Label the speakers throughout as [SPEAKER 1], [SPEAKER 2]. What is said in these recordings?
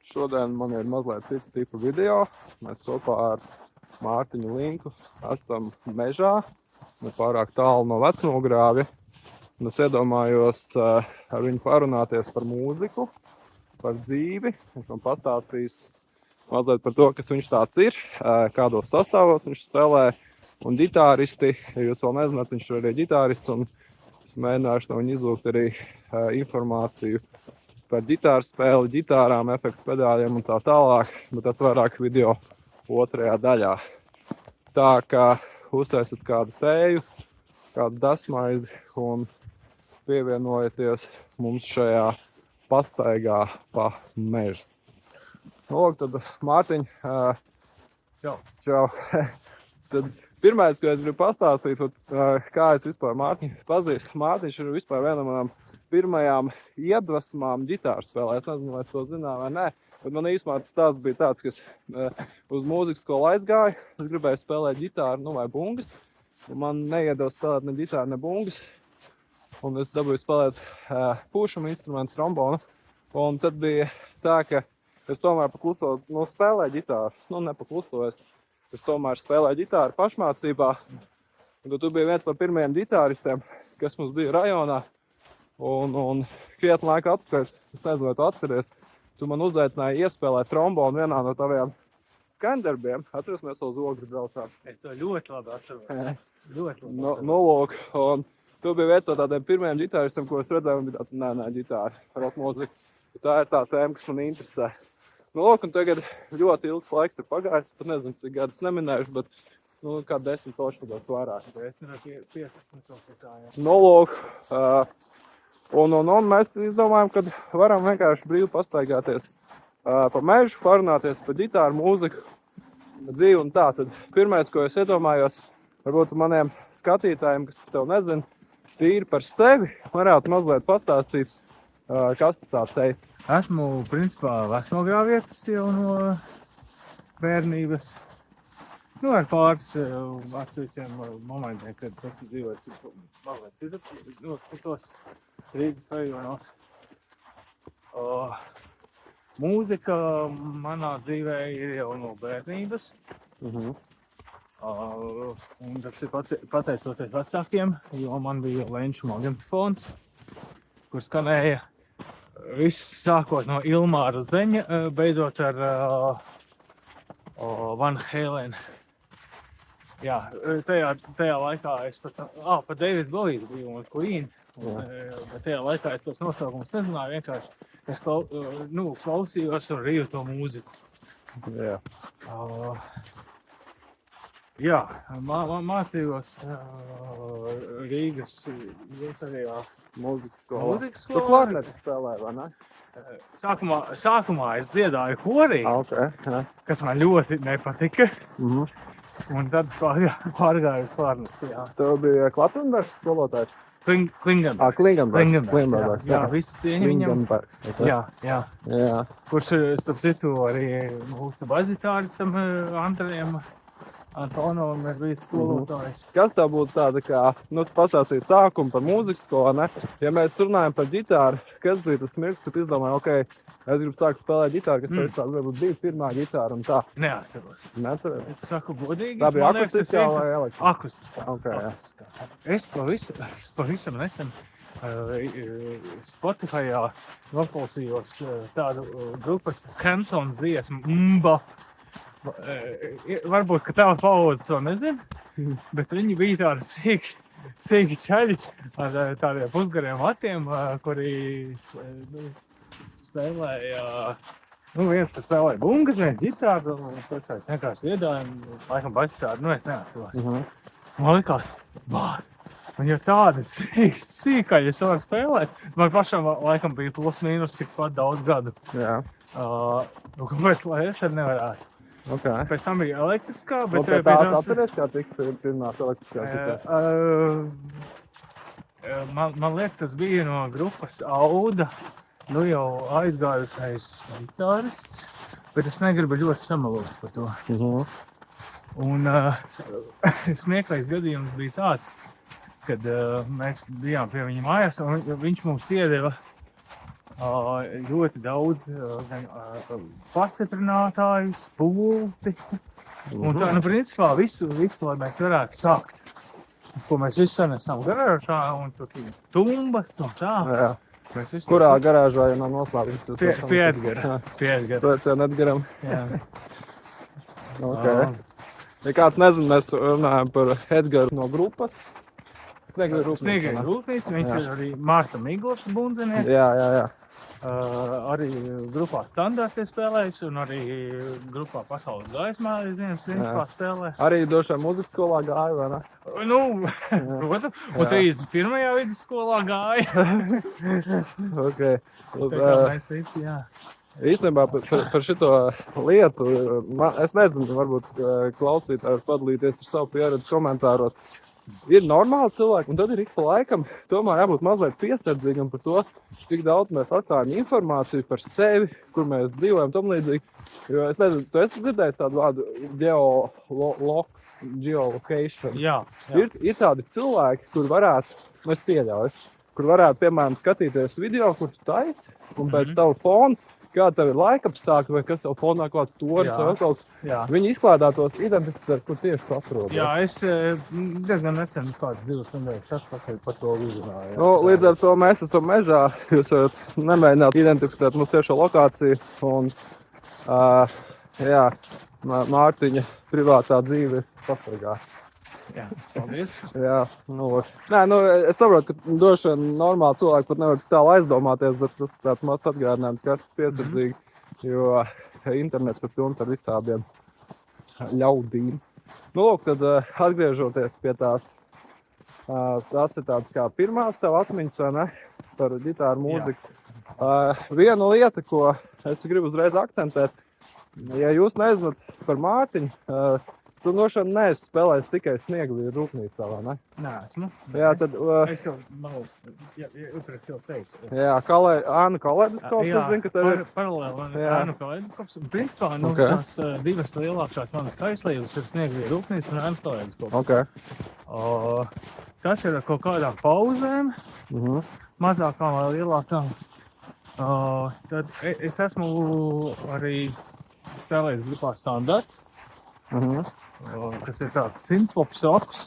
[SPEAKER 1] Šodien man ir mazliet cita tipa video. Mēs kopā ar Mārtiņu Linku esam mežā, pārāk tālu no Vecmogurāvja. Un es iedomājos ar viņu parunāties par mūziku, par dzīvi. Viņš man pastāstīs mazliet par to, kas viņš tāds ir, kādos sastāvos viņš spēlē. Un ģitāristi, ja jūs vēl nezināt, viņš ir arī ģitārists. Un es mēģināšu no viņa izlūgt arī informāciju par ģitāru spēli, ģitārām, efektu pedāļiem un tā tālāk, bet tas vairāk video otrajā daļā. Tā kā uztaisiet kādu tēju, kādu dasmaizi un pievienojieties mums šajā pastaigā pa mežu. Lūk, tad Mārtiņ, čau. Tad pirmais, ko es gribu pastāstīt, kā es vispār Mārtiņu pazīstu. Mārtiņš ir vispār viena no manām pirmajām iedvesmām ģitāru spēlēt. Es nezinu, vai to zinām vai nē, bet man īstenībā tas stāsts bija tāds, ka es uz mūzikas skolu aizgāju. Es gribēju spēlēt ģitāru, vai bungas. Un man neiedeva spēlēt ne ģitāru, ne bungas. Un es dabūju spēlēt pušumu instrumentu, trombonu. Un tad bija tā, ka es tomēr pakluso spēlēju ģitāru. Nepakluso, es tomēr spēlēju ģitāru pašmācībā. Un tad tu biji viens no pirmajiem ģitāristiem, kas mums bija rajonā. Un krietni laika atpakaļ, es nezinu, vai tu atceries, tu man uzaicināji iespēlēt trombonu vienā no taviem skandarbiem. Atceries, mēs uz Ogri braucām.
[SPEAKER 2] Es to ļoti labi atceros.
[SPEAKER 1] Lūk, un tu biji viens no tādiem pirmajiem ģitāristiem, ko es redzēju, un bija tāds, nē, ģitāra, rock mūzika. Tā ir tā tēma, kas man interesē. Lūk, un tagad ļoti ilgs laiks ir pagājis, pat nezinu, cik gadus neminējuši, bet kā 10 toši padot vairāk.
[SPEAKER 2] Es nezinu, 15 tā, jā.
[SPEAKER 1] Lūk, un mēs izdomājam, ka varam vienkārši brīvi pastaigāties pa mežu, parunāties par ģitāru, mūziku, dzīvi un tā. Tad pirmais, ko es iedomājos, varbūt maniem skatītājiem, kas tev nezina, tīri par sevi, varētu mazliet pastāstīt, kas tu tāds esi.
[SPEAKER 2] Esmu, principā, Vecmogurāvietis jau no bērnības. Ar pāris atsevišķiem momentiem, kad es dzīvoju citos Rīgas rajonos. Mūzika manā dzīvē ir jau no bērnības. Un tas ir pateicoties vecākiem, jo man bija Lenču magnetofons, kur skanēja viss sākot no Ilmāra Zeņa, beidzot ar Van Halen. Jā, tajā laikā es pat David Bowie biju un Queen, bet tajā laikā es tos nosaukumus nezināju, vienkārši es klausījos un rīju to mūziku. Jā, mācījos Rīgas vietējā
[SPEAKER 1] Mūzikas skolā.
[SPEAKER 2] skolā.
[SPEAKER 1] Tu klarneti spēlēji, vai ne?
[SPEAKER 2] Sākumā es dziedāju korī, kas man ļoti nepatika. Un tad pārgāju uz klarneti, jā.
[SPEAKER 1] Tev bija Klapenbergs skolotājs?
[SPEAKER 2] Klingenbergs.
[SPEAKER 1] Klingenbergs.
[SPEAKER 2] Jā, visu cieņu viņam.
[SPEAKER 1] Klingenbergs.
[SPEAKER 2] Jā. Kurš, starp citu, arī mūsu bazitāristam Andrejam Antonovam ir bijis skolotājs.
[SPEAKER 1] Kas tev būtu tāda kā, pastāstīt sākumu par mūzikas skolu, ne? Ja mēs runājam par ģitāru, kas bija tas mirklis, kad izdomāju, es gribu sākt spēlēt ģitāru, kas pēc tā varbūt bija pirmā ģitāra un tā?
[SPEAKER 2] Neatceros.
[SPEAKER 1] Neatceros?
[SPEAKER 2] Es saku godīgi.
[SPEAKER 1] Tā bija akustiskā vai elektriskā?
[SPEAKER 2] Akustiskā. Es pavisam nesen Spotifyā noklausījos tādu grupas Hanson dziesmu Mbop. Varbūt, ka tā pauzes vēl nezinu, bet viņi bija tādi sīki čaļi ar tādiem pusgariem matiem, kuri spēlēja, viens spēlēja bungas, viens ģitāru, un tas vienkārši iedājumu, laikam bastāru, es neatceros. Man likās, man jau tādi sīkaļi es varu spēlēt, man pašam laikam bija plus mīnus tikpat daudz gadu.
[SPEAKER 1] Jā.
[SPEAKER 2] Kāpēc, lai es arī nevarētu? Pēc tam bija elektriskā, bet...
[SPEAKER 1] Un pēc tās atceries, kā tika pirmās elektriskās ģitāras?
[SPEAKER 2] Man liekas, tas bija no grupas Auda, jau aizgājušais ģitārists, bet es negribu ļoti samalot par to. Un smieklīgs gadījums bija tāds, kad mēs bijām pie viņa mājās, un viņš mums iedeva ļoti daudz pastiprinātājus, pulti. Un tā, nu, principā visu, lai mēs varētu sākt. Ko mēs visi sanesam garāžā un tur tumbas un tā.
[SPEAKER 1] Jā. Kurā garāžā, ja nav noslēpums?
[SPEAKER 2] Pie Edgara.
[SPEAKER 1] Sveicien Edgaram.
[SPEAKER 2] Jā.
[SPEAKER 1] Okay. Ja kāds nezin, mēs runājam par Edgaru no grupas. Sniegļu
[SPEAKER 2] rūpnīca, viņš ir arī Mārta Miglas bundzinieks.
[SPEAKER 1] Jā.
[SPEAKER 2] Arī grupā standarti spēlējis un arī grupā Pasaules gaismā principā spēlē.
[SPEAKER 1] Arī došajā mūzikas skolā gāja, vai ne?
[SPEAKER 2] Nu, protams, un 31. vidusskolā gāja.
[SPEAKER 1] Okay.
[SPEAKER 2] Tā kā mēs visi, jā.
[SPEAKER 1] Īstenībā par šito lietu, es nezinu, varbūt klausītāji var padalīties ar savu pieredzi komentāros. Ir normāli cilvēki, un tad ir ik pa laikam tomēr jābūt mazliet piesardzīgam par to, cik daudz mēs atklājam informāciju par sevi, kur mēs dzīvojam, tam līdzīgi. Jo es nezinu, tu esi dzirdējis tādu vārdu geolocation?
[SPEAKER 2] Jā.
[SPEAKER 1] Ir tādi cilvēki, kur varētu, es pieļauju, kur varētu, piemēram, skatīties video, kur tu taisi, un pēc tavu fonu, kā tev ir laikapstākļi, vai kas tev fonā kāds toris vai kaut kas. Viņi izklādā tos identificēt, kur tieši tu atrodies.
[SPEAKER 2] Jā, es diezgan nesen kāds 2 stundas atpakaļ par to uzrunāju.
[SPEAKER 1] Nu, līdz ar to mēs esam mežā, jūs varat nemēģināt identificēt mūsu tiešo lokāciju un Mārtiņa privātā dzīve ir pasargā.
[SPEAKER 2] Jā, paldies.
[SPEAKER 1] Jā, es saprotu, ka droši vien normāli cilvēki pat nevar tālu aizdomāties, bet tas ir tāds mazs atgādinājums, ka esmu piesardzīgi, jo internets ir pilns ar visādiem ļaudīm. Nu, lūk, tad atgriežoties pie tās ir tāds kā pirmās tev atmiņas, vai ne, par ģitāru mūziku. Viena lieta, ko es gribu uzreiz akcentēt, ja jūs nezināt par Mārtiņu, tu nošana neesi spēlējis tikai Sniegļu rūpnīcā, vai ne?
[SPEAKER 2] Nē, esmu.
[SPEAKER 1] Jā, tad...
[SPEAKER 2] Es jau, iepriekš jau teicu.
[SPEAKER 1] Jā, Ānu Kaleidoskops, es zinu, ka tev ir...
[SPEAKER 2] Paralēli Ānu Kaleidoskops. Un principā, tās divas lielākās manas kaislības ir Sniegļu rūpnīca un Ānu Kaleidoskops.
[SPEAKER 1] Okay.
[SPEAKER 2] Tas ir ar kaut kādām pauzēm, mazākām vai lielākām. Tad es esmu arī spēlējis grupā standarti. Kas ir tāds synthpops roks,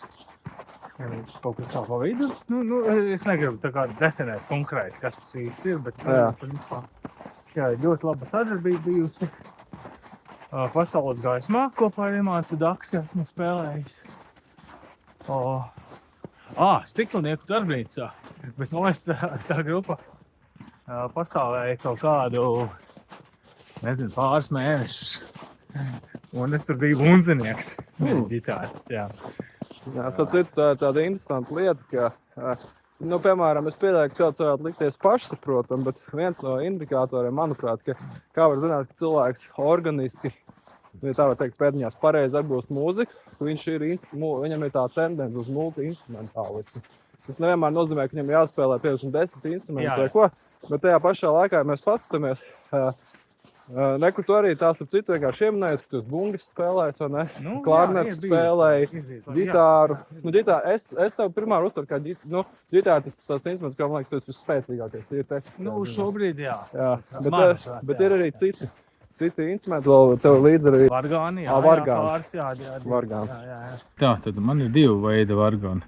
[SPEAKER 2] kaut kas tā pa vidu. Es negribu tā kā definēt konkrēti, kas tas īsti ir, bet jā, ļoti laba sadarbība bijusi. Pasaules gaismā kopā ar Imāntu Daksi esmu spēlējis. Stiklinieku darbnīcā, bet man liekas tā grupa pastāvēja kaut kādu, nezinu, pāris mēnešus. Un es tur biju bundzinieks, ģitārists, jā. Jā, tāda interesanta lieta, ka, piemēram, es pieļauju, ka cilvēks varētu likties pašsaprotam, bet viens no indikatoriem, manuprāt, ka kā var zināt, ka cilvēks organiski, ja tā var teikt, pēdiņās pareizi apgūst mūziku, viņam ir tā tendence uz multi-instrumentālismu. Tas nevienmēr nozīmē, ka viņam jāspēlē 10 instrumentus vai ko, bet tajā pašā laikā, ja mēs paskatāmies, nekur tu arī tās ap citu vienkārši ieminējies, ka tu esi bungas spēlējis, vai ne? Klarnetu spēlēji, ģitāru. Es tev primāri uztveru kā ģitāru, tas instruments, kā man liekas, tu esi visspēcīgākais. Šobrīd jā.
[SPEAKER 1] Bet ir arī citi instrumenti, vēl tev līdz arī...
[SPEAKER 2] Vargāni,
[SPEAKER 1] Vargāns.
[SPEAKER 2] Tā, tad man ir 2 veidi vargāni.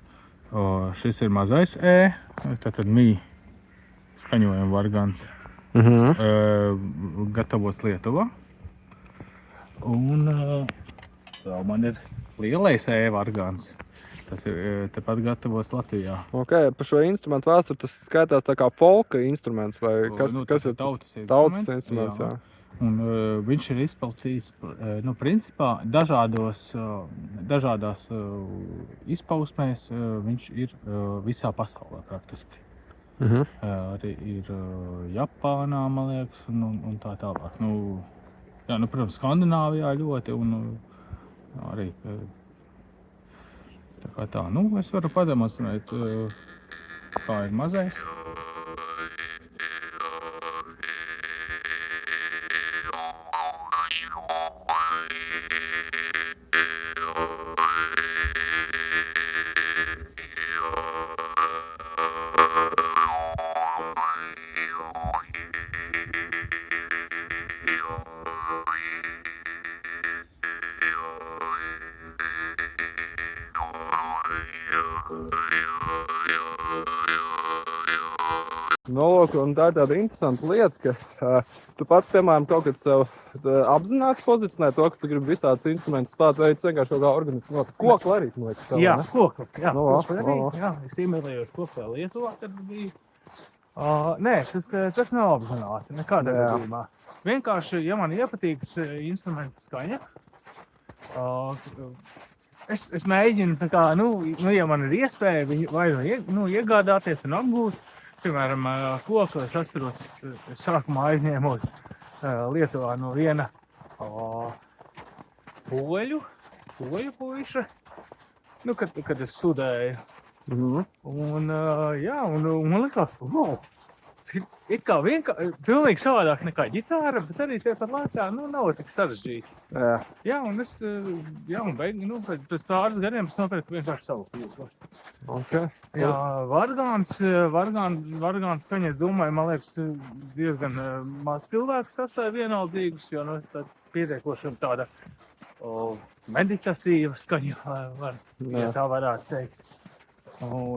[SPEAKER 2] Šis ir mazais E, tātad mī skaņojuma vargāns. Gatavots Lietuvā. Un man ir lielais E-vargāns. Tas ir tepat gatavots Latvijā. Ok, par šo instrumentu vēsturi tas skaitās tā kā folka instruments vai kas ir tautas instruments, jā. Un viņš ir izplatīts, principā dažādās izpausmēs viņš ir visā pasaulē praktiski. Arī ir Japānā, man liekas, un tā tālāk. Protams, Skandināvijā ļoti, un arī tā kā tā. Es varu pademonstrēt, kā ir mazais.
[SPEAKER 1] Nu, lūk, un tā ir tāda interesanta lieta, ka tu pats, piemēram, kaut kad sev apzināti pozicionē to, ka tu gribi visādus instrumentus spēlēt, vai tu vienkārši kaut kā organiski noti. Koku arī, man liekas,
[SPEAKER 2] Jā,
[SPEAKER 1] ne?
[SPEAKER 2] koku. Jā,
[SPEAKER 1] No,
[SPEAKER 2] koku arī. Jā, es iemīlējos koku vēl Lietuvā, kad bija. Nē, tas nav apzināti, nekādā gadījumā. Vienkārši, ja man iepatīkas instrumentu skaņa, es mēģinu, tā kā, ja man ir iespēja viņu vai iegādāties un apgūt, piemēram, koku, es atceros, es sākumā aizņēmos Lietuvā no viena poļu puiša, kad es studēju. Un man likās, wow, ir kā pilnīgi savādāk nekā ģitāra, bet arī tāpat laikā, nav tik sarežģīti. Jā, un pēc pāris gadiem es nopirku vienkārši savu pīlu.
[SPEAKER 1] Okay.
[SPEAKER 2] Jā, vargāns skaņa, es domāju, man liekas, diezgan maz cilvēku sastāja vienaldzīgus, jo, tā pietiekoši tāda meditatīva skaņa, ja tā varētu teikt.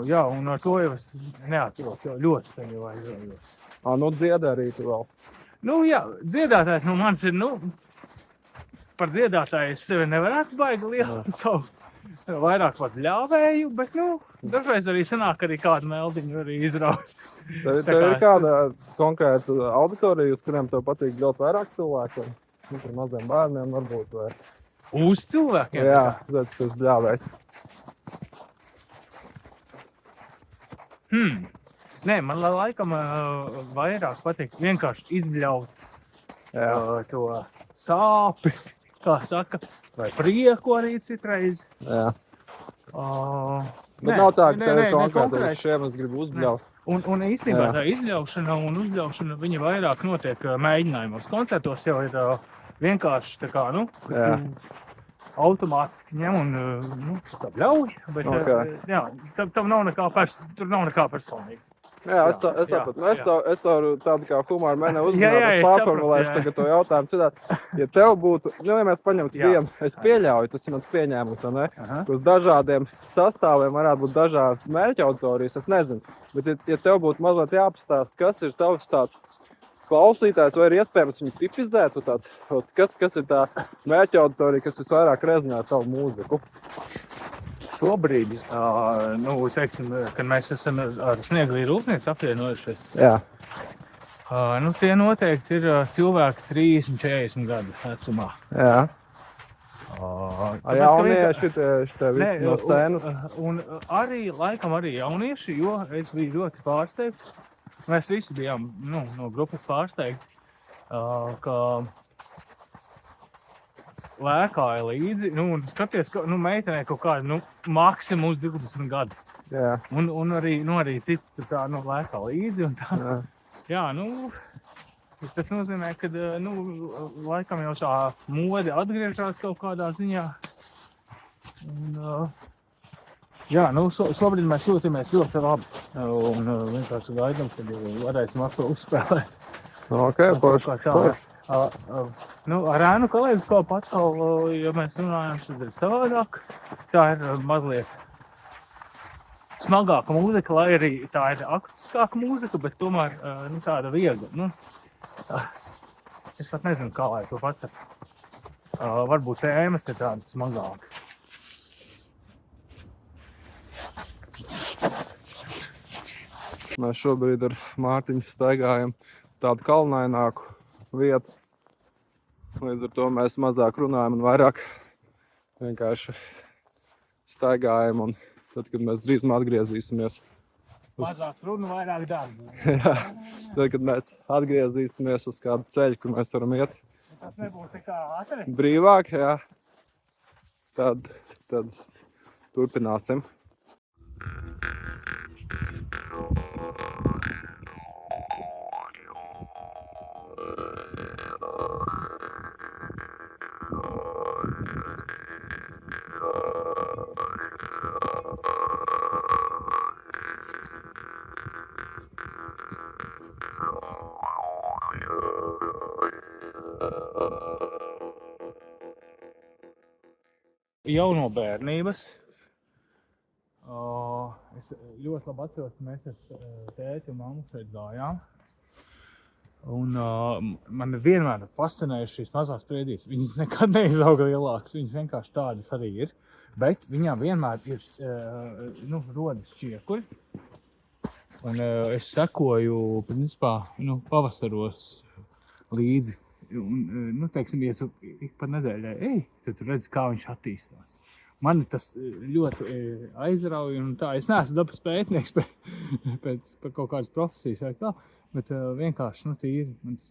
[SPEAKER 2] Jā, un ar to jau es neatceros, jo ļoti skaņu vajadzējos.
[SPEAKER 1] Dziedē arī tu vēl.
[SPEAKER 2] Jā, dziedātājs no manis ir, par dziedātāju es sevi nevarētu baigi lielu savu. Vairāk pat ļāvēju, bet, dažreiz arī sanāk arī kādu meldiņu arī izraut.
[SPEAKER 1] Tev ir kāda konkrēta auditorija, uz kuriem tev patīk ļoti vairāk cilvēku? Par maziem bērniem varbūt vai?
[SPEAKER 2] Uz cilvēkiem?
[SPEAKER 1] Jā, tas ļāvējs.
[SPEAKER 2] Nē, man laikam vairāk patīk vienkārši izbļaut to sāpi, kā saka, vai prieku arī citreiz.
[SPEAKER 1] Jā. Bet nav tā, ka tev ir konkrēti, šiem es gribu uzbļaut.
[SPEAKER 2] Un īstenībā tā izļaušana un uzļaušana, viņa vairāk notiek mēģinājumos. Koncertos jau ir vienkārši tā kā, automātiski ņem un tā bļauj, bet jā, tam nav nekā personīgi.
[SPEAKER 1] Jā, es saprotu. Es tādu kā humoru mene uzmanību, es pārformulēšu tagad to jautājumu citādi. Ja tev būtu, ja mēs paņemtu vienu, es pieļauju, tas ir mans pieņēmums, ne? Uz dažādiem sastāviem varētu būt dažādas mērķa auditorijas, es nezinu. Bet ja tev būtu mazliet jāpastāst, kas ir tavs tāds klausītājs, vai ir iespējams viņu tipizēt, kas ir tā mērķa auditorija, kas visvairāk rezonē ar tavu mūziku?
[SPEAKER 2] Šobrīd, teiksim, kad mēs esam ar Snieglīju rūpnieci apvienojušies, tie noteikti ir cilvēki 30-40 gadu vecumā.
[SPEAKER 1] Jā. Jaunieši šitie visi no scēnas.
[SPEAKER 2] Un laikam arī jaunieši, jo es biju ļoti pārsteigts. Mēs visi bijām, no grupas pārsteigti, ka lēkāja līdzi, un skaties, meitenē kaut kāda, maksimums 20 gadu.
[SPEAKER 1] Jā.
[SPEAKER 2] Un arī citi tā, lēkā līdzi, un tā. Jā, tas nozīmē, ka, laikam jau tā mode atgriežās kaut kādā ziņā. Un, jā, šobrīd mēs jūtamies ļoti labi, un vienkārši gaidām, kad varēsim atkal uzspēlēt.
[SPEAKER 1] Forši.
[SPEAKER 2] Ar ēnu kaleidoskopu atkal, ja mēs runājam, tad ir savādāk. Tā ir mazliet smagāka mūzika, lai arī tā ir akustiskāka mūzika, bet tomēr tāda viegla. Es pat nezinu, kā lai to pateikt. Varbūt tēmas ir tādas smagākas.
[SPEAKER 1] Mēs šobrīd ar Mārtiņu staigājam tādu kalnaināku vietu. Līdz ar to mēs mazāk runājam un vairāk vienkārši staigājam, un tad, kad mēs drīzumā atgriezīsimies.
[SPEAKER 2] Mazāk runu, vairāk darbu.
[SPEAKER 1] Jā, tad, kad mēs atgriezīsimies uz kādu ceļu, kur mēs varam iet.
[SPEAKER 2] Tas nebūs tā kā ātri?
[SPEAKER 1] Brīvāk, jā. Tad turpināsim.
[SPEAKER 2] Jau no bērnības es ļoti labi atceros, ka mēs ar tēti un mammu šeit gājām. Un man vienmēr fascinējuši šīs mazās priedītes. Viņas nekad neizauga lielākas, viņas vienkārši tādas arī ir. Bet viņām vienmēr ir rodas čiekuri. Un es sekoju, principā, pavasaros līdzi. Un, teiksim, ja tu ik pa nedēļai tad tu redzi, kā viņš attīstās. Mani tas ļoti aizrauja un tā. Es neesmu dabas pētnieks pēc kaut kādas profesijas vai kā, bet vienkārši, tīri, man tas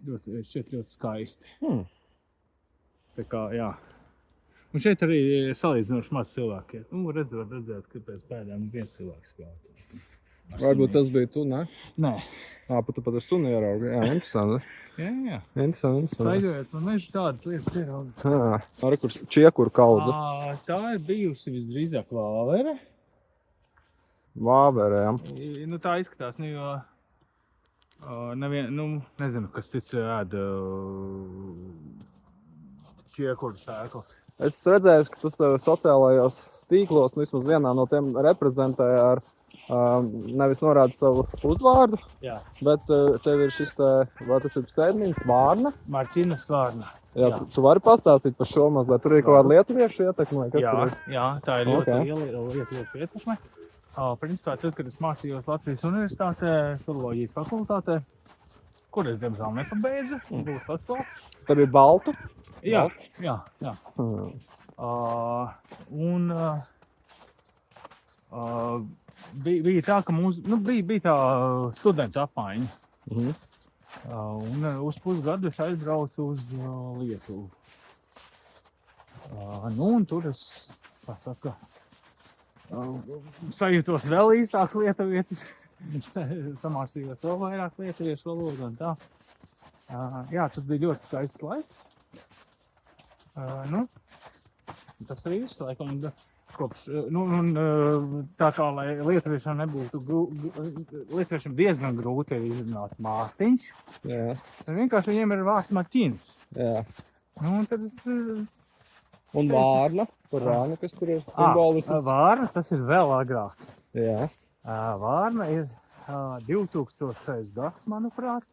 [SPEAKER 2] šķiet ļoti skaisti. Tā kā, jā. Un šeit arī salīdzinoši maz cilvēki. Var redzēt, ka pēc pēdām viens cilvēks klāt.
[SPEAKER 1] Varbūt tas bija tu, ne?
[SPEAKER 2] Nē.
[SPEAKER 1] Tu pat ar sunu ieraugi. Jā, interesanti.
[SPEAKER 2] Jā.
[SPEAKER 1] Interesanti.
[SPEAKER 2] Staigājot, man mežu tādas lietas ieraugi.
[SPEAKER 1] Jā. Arī kur čiekuru kaudze.
[SPEAKER 2] Tā ir bijusi visdrīzāk vāvere.
[SPEAKER 1] Vāvere, jā.
[SPEAKER 2] Tā izskatās, jo nezinu, kas cits ēd čiekuru sēklas.
[SPEAKER 1] Es redzēju, ka tu sociālajos tīklos, vismaz vienā no tiem reprezentē ar nevis norāda savu uzvārdu,
[SPEAKER 2] Jā.
[SPEAKER 1] Bet tev ir šis vai tas ir pseidonīms, Vārna?
[SPEAKER 2] Martīnas Vārna.
[SPEAKER 1] Jā. Tu vari pastāstīt par šo mazliet? Tur ir kaut kāda lietuviešu ietekme?
[SPEAKER 2] Jā, tā ir ļoti liela lietuviešu ietekme. Principā, tad, kad es mācījos Latvijas universitātē, filoloģijas fakultātē, kur es, diemžēl, nepabeidzu, būs atklāt.
[SPEAKER 1] Tur ir baltu?
[SPEAKER 2] Jā. Bija tā, ka mums bija tā students apmaiņa. Un uz pusgadu es aizbraucu uz Lietuvu. Un tur es, sajūtos vēl īstāks lietuvietis. Samācījos vēl vairāk lietuviešu valodu un tā. Jā, tas bija ļoti skaists laiks. Tas arī viss laikam. Kopš, tā kā, lai lietuviešiem nebūtu, lietuviešiem diezgan grūti ir izrunāt Mārtiņš.
[SPEAKER 1] Jā.
[SPEAKER 2] Tad vienkārši viņiem ir vārds Martīns.
[SPEAKER 1] Jā.
[SPEAKER 2] Tad es...
[SPEAKER 1] Un Vārna, par Vārnu, kas tur ir simbolisks?
[SPEAKER 2] Vārna, tas ir vēl agrāk.
[SPEAKER 1] Jā.
[SPEAKER 2] Vārna ir 2000. gads, manuprāt,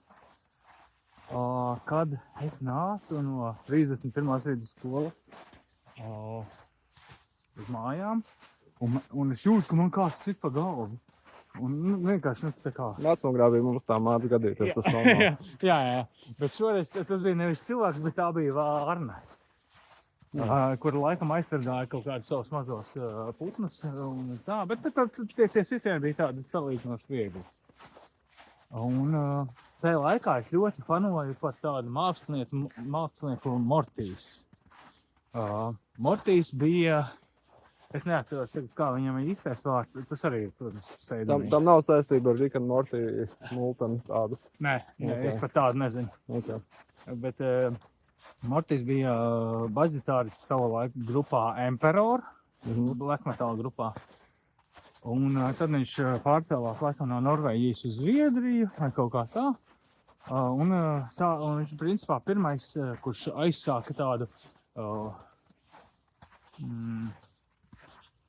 [SPEAKER 2] kad es nācu no 31. vidusskolas uz mājām, un es jūtu, ka man kāds sit pa galvu. Un vienkārši, tā kā...
[SPEAKER 1] Vecnogrāvīja mums tā māca gadīt, tas normāli.
[SPEAKER 2] Jā. Bet šoreiz tas bija nevis cilvēks, bet tā bija Vārna. Kur laikam aizsargāja kaut kādus savus mazos putnus un tā, bet tie sitieni bija tādi salīdzinoši viegli. Un tajā laikā es ļoti fanoju par tādu mākslinieku Mortīs. Mortīs bija... Es neatceros, kā viņam ir īstais vārds, tas arī ir, protams, pseidonīms.
[SPEAKER 1] Tam nav saistība ar Rick and Morty multanu tādu?
[SPEAKER 2] Nē, es par tādu nezinu.
[SPEAKER 1] Okay.
[SPEAKER 2] Bet Mortīs bija baģitārists savu laiku grupā Emperor, black metal grupā. Un tad viņš pārcēlās laikam no Norvēģijas uz Zviedriju, vai kaut kā tā. Un viņš principā pirmais, kurš aizsāka tādu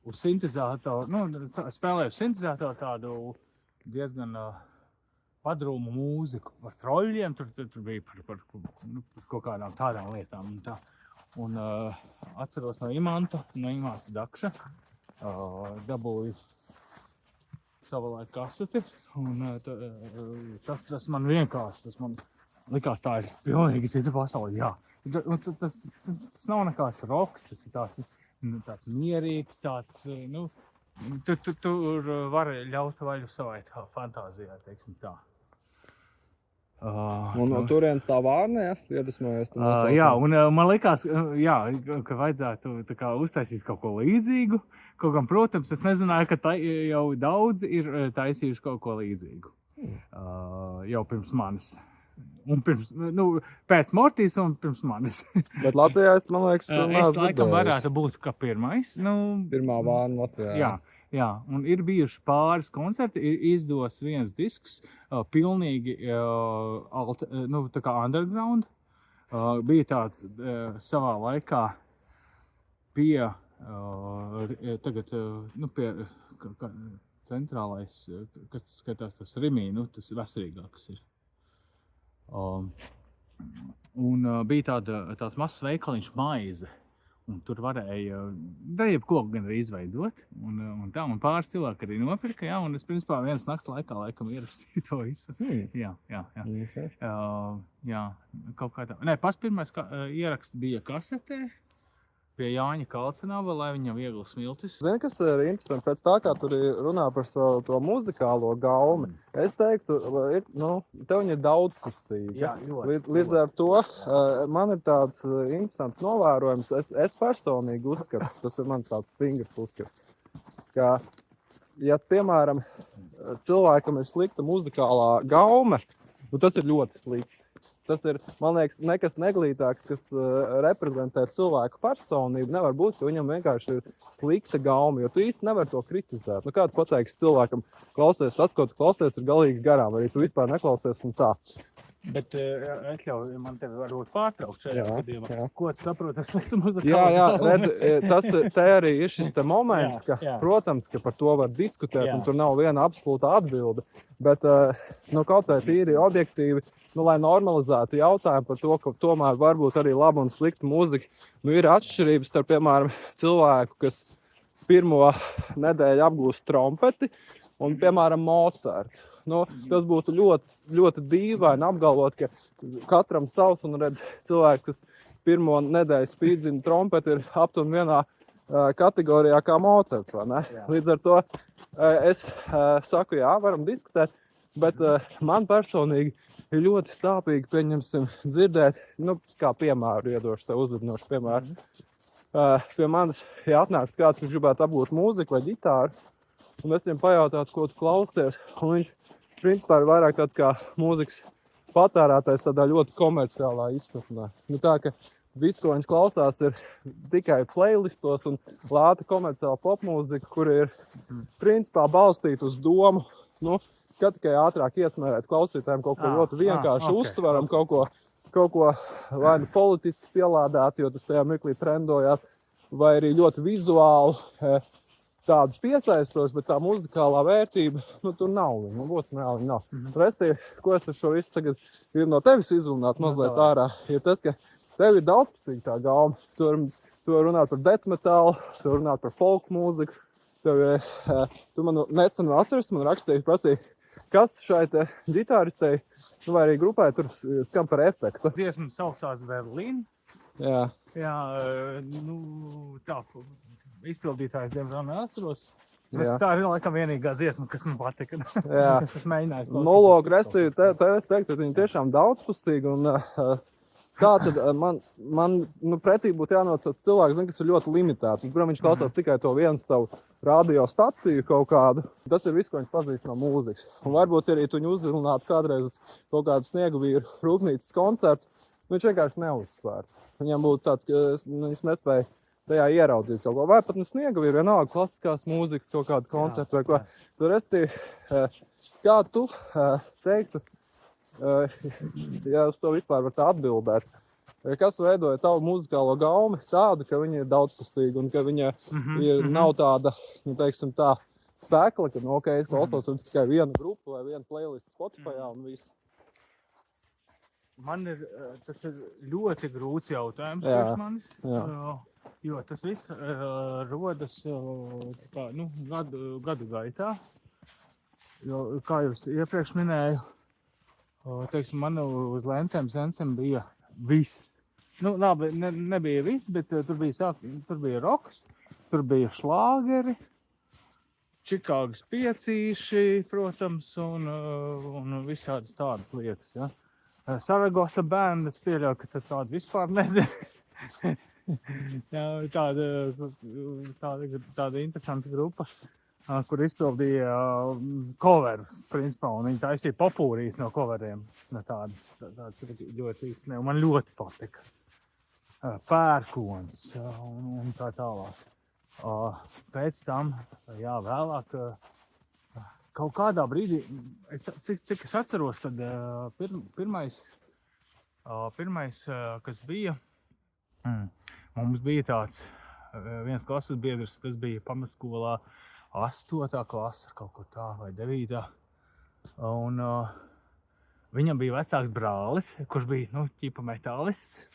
[SPEAKER 2] uz sintezātoru, spēlēju sintezātoru tādu diezgan padrūmu mūziku ar troļļiem, tur bija par kaut kādām tādām lietām un tā. Un atceros no Imanta Dakša, dabūju savulaik kaseti, un tas man vienkārši, tas man likās tā ir pilnīgi cita pasaule, jā. Tas nav nekāds roks, tas ir tāds mierīgs, tāds, tur var ļaut vaļu savai fantāzijai, teiksim tā.
[SPEAKER 1] Un turienes tā Vārna, jā, iedvesmojies?
[SPEAKER 2] Jā, un man likās, ka vajadzētu tā kā uztaisīt kaut ko līdzīgu. Kaut gan, protams, es nezināju, ka jau daudzi ir taisījuši kaut ko līdzīgu. Jau pirms manis. Un pēc Mortīs un pirms manis.
[SPEAKER 1] Bet Latvijā man liekas,
[SPEAKER 2] es laikam varētu būt kā pirmais.
[SPEAKER 1] Pirmā Vārna Latvijā.
[SPEAKER 2] Jā, un ir bijuši pāris koncerti, ir izdos viens disks, pilnīgi tā kā underground. Bija tāds savā laikā pie centrālais, kas skatās tas Rimī, nu, tas veselīgāks ir. Un bija tāds mazs veikaliņš Maize. Un tur varēja jebko gan arī izveidot. Un pāris cilvēki arī nopirka, jā, un es principā vienas nakts laikā laikam ierakstīju to visu. Jā. Jā, kaut kā tā. Nē, pats pirmais ieraksts bija kasetē pie Jāņa Kalcenava, lai viņam viegli smiltis.
[SPEAKER 1] Zini, kas ir interesanti? Pēc tā, kā tur runā par savu to muzikālo gaumi, es teiktu, tev viņa ir daudzpusīga.
[SPEAKER 2] Jā,
[SPEAKER 1] Līdz ar to man ir tāds interesants novērojums. Es personīgi uzskatu, tas ir mans tāds stingrs uzskats, ka, ja, piemēram, cilvēkam ir slikta muzikālā gaume, tas ir ļoti slikti. Tas ir, man liekas, nekas neglītāks, kas reprezentē cilvēku personību. Nevar būt, ka viņam vienkārši ir slikta gauma, jo tu īsti nevar to kritizēt. Nu, kā tu pateiksi cilvēkam, klausies, tas, ko tu klausies, ir galīgi garām, arī tu vispār neklausies un tā.
[SPEAKER 2] Bet atļauj man tevi varbūt pārtraukt šajā gadījumā. Ko tu saproti ar sliktu muzikālu?
[SPEAKER 1] Jā, redz, te arī ir šis te moments, ka, protams, ka par to var diskutēt, un tur nav viena absolūta atbilde. Bet, kaut vai tīri objektīvi, lai normalizētu jautājumu par to, ka tomēr var būt arī laba un slikta mūzika, ir atšķirības starp, piemēram, cilvēku, kas pirmo nedēļu apgūst trompeti, un, piemēram, Mozartu. Tas būtu ļoti, ļoti dīvaini apgalvot, ka katram savs, un redz cilvēks, kas pirmo nedēļu spīdzina trompeti, ir aptuveni vienā kategorijā kā Mozarts, vai ne? Līdz ar to es saku, jā, varam diskutēt, bet man personīgi ir ļoti stāpīgi, pieņemsim, dzirdēt, kā piemēru iedošu tev uzvedinošu piemēru. Pie manis, ja atnāks kāds, kurš gribētu apgūt mūziku vai ģitāru, un es viņam pajautātu, ko tu klausies, un viņš principā ir vairāk tāds kā mūzikas patērētājs tādā ļoti komerciālā izpratnē. Tā, ka viss, ko viņš klausās, ir tikai playlistos un lēta komerciāla popmūzika, kur ir principā balstīta uz domu, ka tikai ātrāk iesmērēt klausītājiem kaut ko ļoti vienkārši uztveram, kaut ko vai nu politiski pielādēt, jo tas tajā mirklī trendojās, vai arī ļoti vizuāli tādu piesaistošu, bet tā muzikālā vērtība, tur nav viņa, būsim reāli viņa nav. Restīvi, ko es ar šo visu tagad gribu no tevis izrunāt mazliet ārā, ir tas, ka tev ir daudzpusīga tā gauma. Tu runāt par death metal, tu runāt par folk mūziku, tu man nesen atceries, man rakstīja, prasīja, kas šai te ģitāristei, vai arī grupai tur skan par efektu.
[SPEAKER 2] Dziesma saucās Berlīna.
[SPEAKER 1] Jā.
[SPEAKER 2] Jā, tā. Izpildītājs, diemžēl, neatceros. Tā ir laikam vienīgā dziesma, kas man patika. Es esmu mēģinājis.
[SPEAKER 1] Lūk, restīvi, es teiktu, ka viņi tiešām daudzpusīgi. Un tā tad man pretī būtu jānosauc cilvēks, kas ir ļoti limitēts. Kuram viņš klausās tikai to vienu savu radiostaciju kaut kādu. Tas ir viss, ko viņš pazīst no mūzikas. Un varbūt arī tu viņu uzvilinātu kādreiz uz kaut kādu Sniegavīru rūpnīcas koncertu. Viņš vienkārši neuztvērtu. Viņam būtu tāds, ka viņš nespēja tajā ieraudzīt kaut ko. Vai pat ne Sniegavīru, vienalga klasiskās mūzikas, kaut kādu koncertu vai ko. Tur kā tu teiktu, ja uz to vispār var tā atbildēt, kas veidoja tavu muzikālo gaumi tādu, ka viņa ir daudzpusīga un ka viņa nav tāda, teiksim tā, sekla, ka, es klausos tikai vienu grupu vai vienu playlistu Spotifyā un viss.
[SPEAKER 2] Tas ir ļoti grūts jautājums priekš manis, jo tas viss rodas gadu gaitā. Jo, kā jūs iepriekš minēju, teiksim, man uz lentēm sensem bija viss. Labi, nebija viss, bet tur bija roks, tur bija šlāgeri, Čikāgas piecīši, protams, un visādas tādas lietas, ja. Saragosa band, es pieļauju, ka tāda vispār nezinu. Tāda interesanta grupa, kur izpildīja coverus, principā, un viņi taisīja popūrijas no coveriem. Tādas ļoti īstenē, un man ļoti patika. Pērkons un tā tālāk. Pēc tam, vēlāk, kaut kādā brīdī, cik es atceros, tad pirmais, kas bija, mums bija tāds viens klases biedrs, tas bija pamatskolā 8. klase, kaut ko tā, vai 9. Un viņam bija vecāks brālis, kurš bija, ķipa metālists.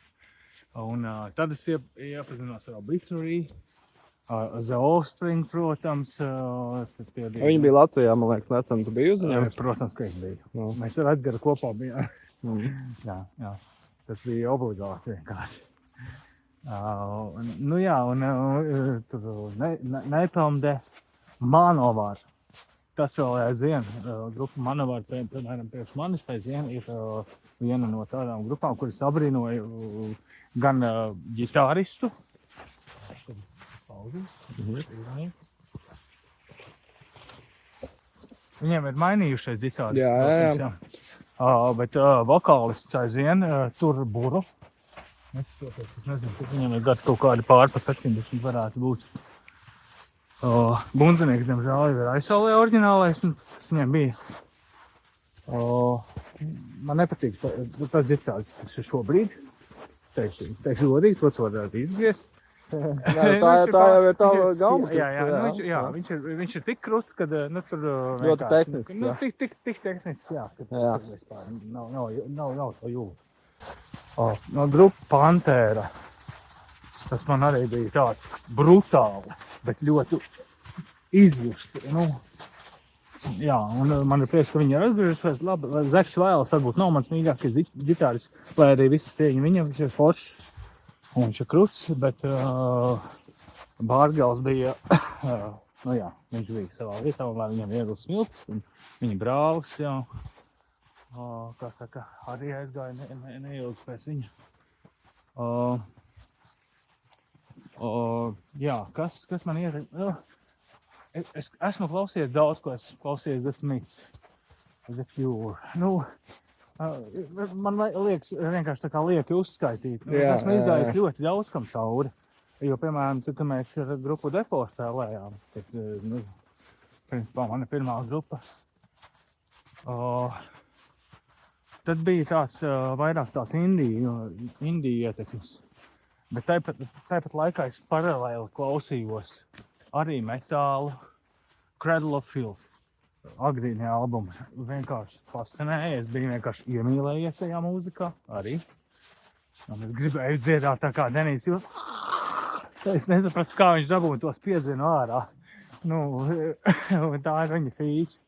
[SPEAKER 2] Un tad es iepazinos ar Obituary, The Offspring, protams.
[SPEAKER 1] Viņi bija Latvijā, man liekas, nesen tu biji uz viņiem?
[SPEAKER 2] Protams, ka es biju. Mēs ar Edgaru kopā bijām. Jā. Tas bija obligāti vienkārši. Tur Napalm Death, Manowar. Tas vēl aizvien, grupa Manowar, piemēram, priekš manis aizvien ir viena no tādām grupām, kuras abrīnoju gan ģitāristu. Viņiem ir mainījušies ģitāristi.
[SPEAKER 1] Jā.
[SPEAKER 2] Bet vokālists aizvien tur Buru. Es nezinu, cik viņam ir gadi kaut kādi pār pa 70 varētu būt. Bundzinieks, diemžēl, ir aizsaulē oriģinālais, un tas viņiem bija. Man nepatīk tas ģitārs šobrīd. Teikšu godīgi, to varētu izgriezt.
[SPEAKER 1] Tā jau ir tava gauma.
[SPEAKER 2] Jā, viņš ir tik kruts, kad tur
[SPEAKER 1] ļoti tehnisks.
[SPEAKER 2] Tik tehnisks, jā. Nav to jūtu. No grupa Pantēra. Tas man arī bija tāds brutāli, bet ļoti izjusti. Jā, un man ir prieks, ka viņi ir atgriežušies labi. Zeks Vails varbūt nav mans mīļākais ģitāris, lai arī visu cieņu viņam, viņš ir foršs un viņš ir kruts, bet Bārgals bija, viņš bija savā vietā, un lai viņam iegūst smilts, un viņa brālis, jā. Kā saka, arī aizgāja neilgi pēc viņa. Jā, kas man ietekmē? Es esmu klausījies daudz, ko esmu klausījies The Smiths, The Cure. Man liekas vienkārši tā kā lieki uzskaitīt. Esmu izgājis ļoti daudz kam cauri. Jo, piemēram, tad mēs ar grupu Depo spēlējām. Principā mana pirmā grupa. Tad bija tās vairāk tās indija ietekmes. Bet tāpat laikā es paralēli klausījos arī metālu, Cradle of Filth, agrīnie albumi. Vienkārši fascinēja, es biju vienkārši iemīlējies tajā mūzikā arī. Un es gribēju dziedāt tā kā Denijs jūs. Es nesapratu, kā viņš dabūja tos piedzienu ārā. Tā ir viņa feature.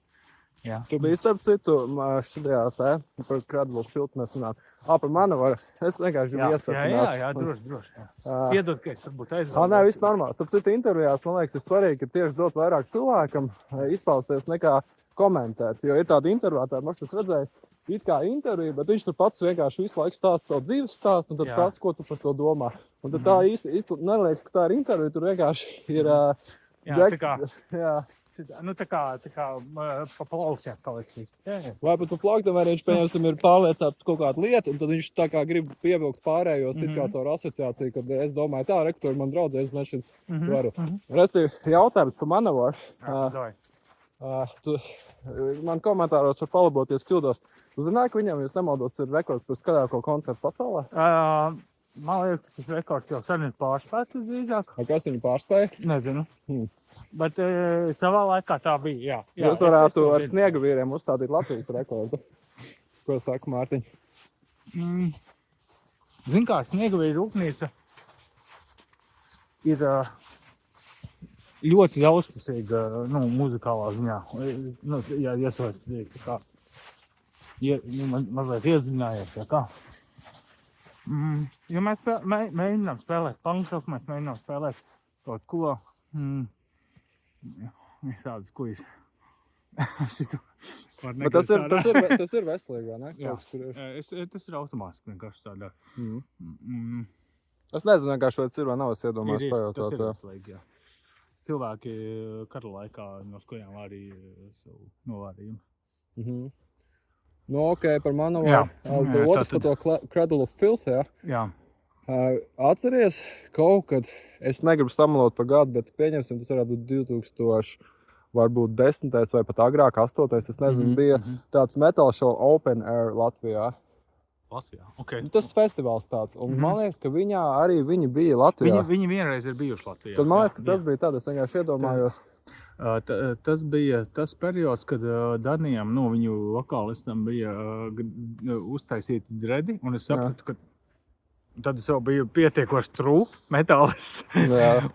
[SPEAKER 2] Jā.
[SPEAKER 1] Tu biji starp citu šajā par Cradle of Filth mēs runājam. Par Manowar. Es vienkārši gribu iestarpināt.
[SPEAKER 2] Jā, droši. Piedod, ka es varbūt aizvēlu.
[SPEAKER 1] Nē, viss normāli. Starp citu intervijās, man liekas, ir svarīgi, ka tieši dot vairāk cilvēkam izpausties nekā komentēt. Jo ir tādi intervētāji, man tas redzējis, it kā intervija, bet viņš tur pats vienkārši visu laiku stāsta savu dzīves stāstu, un tad prasa, ko tu par to domā. Un tad tā īsti neliekas, ka tā ir intervija, tur vienkārši ir
[SPEAKER 2] tā kā pa plauksiem paliksīs.
[SPEAKER 1] Vai pat pa plauktiem, vai viņš, pieņemsim, ir pārliecināts kaut kādu lietu, un tad viņš tā kā grib pievilkt pārējos it kā caur asociāciju, kad es domāju, tā, rektori man draudzē, es nešķiet varu. Restīvi, jautājums par Manowar. Man komentāros var palaboties kļūdos. Tu zināji, ka viņam, jūs nemaldos, ir rekords par skaļāko koncertu pasaulē?
[SPEAKER 2] Man liekas, tas rekords jau sen ir pārspēts drīzāk.
[SPEAKER 1] Kas viņu pārspēja?
[SPEAKER 2] Nezinu. Bet savā laikā tā bija, jā.
[SPEAKER 1] Jūs varētu ar sniega vīriem uzstādīt Latvijas rekordu. Ko saka Mārtiņ?
[SPEAKER 2] Zin kā, sniega vīri rūpnīca ir ļoti daudzpusīga, muzikālā ziņā. Jā, iesvaistīt, tā kā. Mazliet iedziļinājies, jā kā. Jo mēs mēģinām spēlēt punkroku, mēs mēģinām spēlēt kaut ko, visādas kujas.
[SPEAKER 1] Bet tas ir veselīgi, vai ne?
[SPEAKER 2] Jā, tas ir automātiski vienkārši tādā.
[SPEAKER 1] Es nezinu, vienkārši, vai tas ir vai nav, es iedomājos pajautāt.
[SPEAKER 2] Tas ir veselīgi, jā. Cilvēki kara laikā noskojām arī savu novārījumu.
[SPEAKER 1] Par Manowar. Otrs par to Cradle of Filth, jā?
[SPEAKER 2] Jā.
[SPEAKER 1] Atceries kaut kad, es negribu samalot par gadu, bet pieņemsim, tas varētu būt 2000, varbūt 10. vai pat agrāk, 8. Es nezinu, bija tāds metal show Open Air Latvijā.
[SPEAKER 2] Latvijā, ok.
[SPEAKER 1] Tas festivāls tāds, un man liekas, ka viņi bija Latvijā.
[SPEAKER 2] Viņi vienreiz ir bijuši Latvijā.
[SPEAKER 1] Tad man liekas, ka tas bija tāds, es vienkārši iedomājos.
[SPEAKER 2] Tas bija tas periods, kad Danijam, viņu vokālistam bija uztaisīti dredi, un es sapratu, ka tad es jau biju pietiekoši true metālists.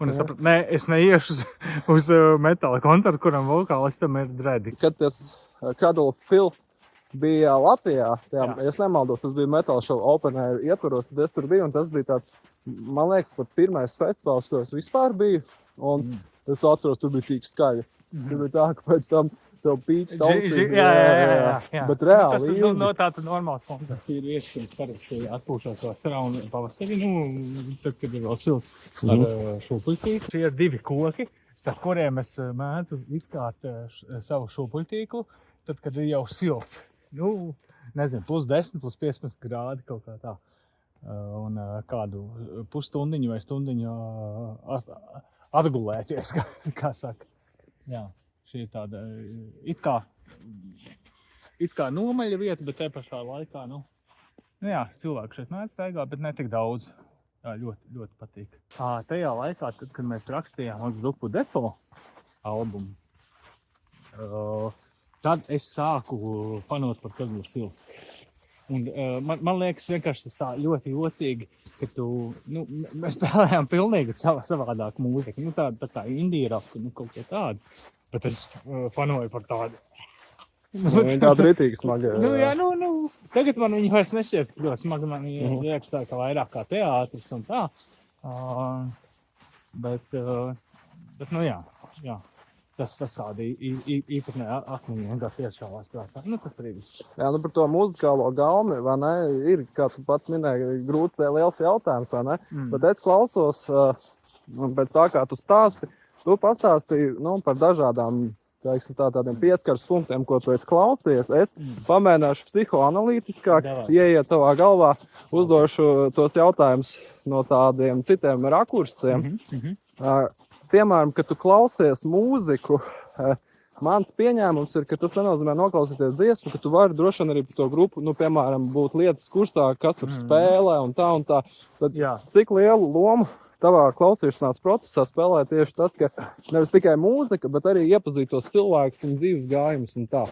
[SPEAKER 2] Un es sapratu, es neiešu uz metāla koncertu, kuram vokālistam ir dredi.
[SPEAKER 1] Kad tas Cuddle Phil bija Latvijā, ja es nemaldos, tas bija Metal Show Open Air ietvaros, tad es tur biju, un tas bija tāds, man liekas, pat pirmais festivāls, ko es vispār biju, un es atceros, tur bija tik skaļi. Tur bija tā, ka pēc tam tev pīķis tausīgi.
[SPEAKER 2] Jā.
[SPEAKER 1] Bet reāli
[SPEAKER 2] tas tā normāls koncerts ir vietas, kad parasti atpūšos to saraunu pavasarī, tad, kad ir vēl silts ar šūpuļtīklu. Šie ir 2 koki, starp kuriem es mēdzu izkārt savu šūpuļtīklu, tad, kad ir jau silts. Nezinu, +10, +15 grādi kaut kā tā. Un kādu pusstundiņu vai stundiņu atgulēties, kā saka. Jā, šī ir tāda it kā nomaļa vieta, bet te pašā laikā, jā, cilvēki šeit mēdz staigāt, bet ne tik daudz. Jā, ļoti, ļoti patīk. Tajā laikā, tad, kad mēs rakstījām uz grupu Depo albumu, tad es sāku fanot par Cuddle Phil. Un man liekas vienkārši tas tā ļoti jocīgi, ka mēs spēlējām pilnīgi savādāku mūziku. Tā kā indie rock, kaut ko tādu. Bet es fanoju par tādu.
[SPEAKER 1] Viņa tāda ritīgi smaga.
[SPEAKER 2] Tagad man viņa vairs nešķiet ļoti smaga. Man viņa liekas tā, ka vairāk kā teātris un tā. Bet jā. Tas tāda īpatnē atmiņa vienkārši iešāvās prātā. Tas arī viss.
[SPEAKER 1] Jā, par to muzikālo gaumi, vai ne, ir, kā tu pats minēji, grūts liels jautājums, vai ne? Bet es klausos, un pēc tā, kā tu stāsti, tu pastāstīji, par dažādām, tādiem pieskaras punktiem, ko tu esi klausies. Es pamēģināšu psihoanalītiskāk, ieiet tavā galvā, uzdošu tos jautājumus no tādiem citiem rakursiem. Piemēram, kad tu klausies mūziku, mans pieņēmums ir, ka tas nenozīmē noklausīties dziesmu, ka tu vari droši vien arī par to grupu, piemēram, būt lietas kursā, kas tur spēlē un tā. Tad cik lielu lomu tavā klausīšanās procesā spēlē tieši tas, ka nevis tikai mūzika, bet arī iepazīt tos cilvēkus un dzīves gājumus un tā?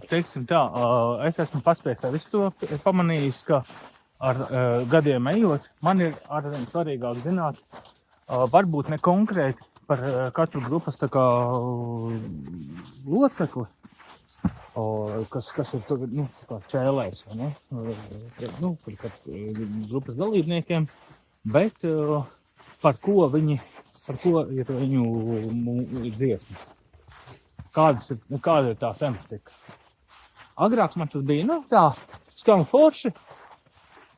[SPEAKER 2] Teiksim tā, es esmu paspējis visu to pamanījis, ka ar gadiem ejot, man ir arvien svarīgāk zināt, varbūt ne konkrēti par katru grupas tā kā locekli, kas ir tur, tā kā čēlējs, vai ne? Par grupas dalībniekiem, bet par ko ir viņu dziesma. Kāda ir tā tematika. Agrāk man tas bija, tā skan forši.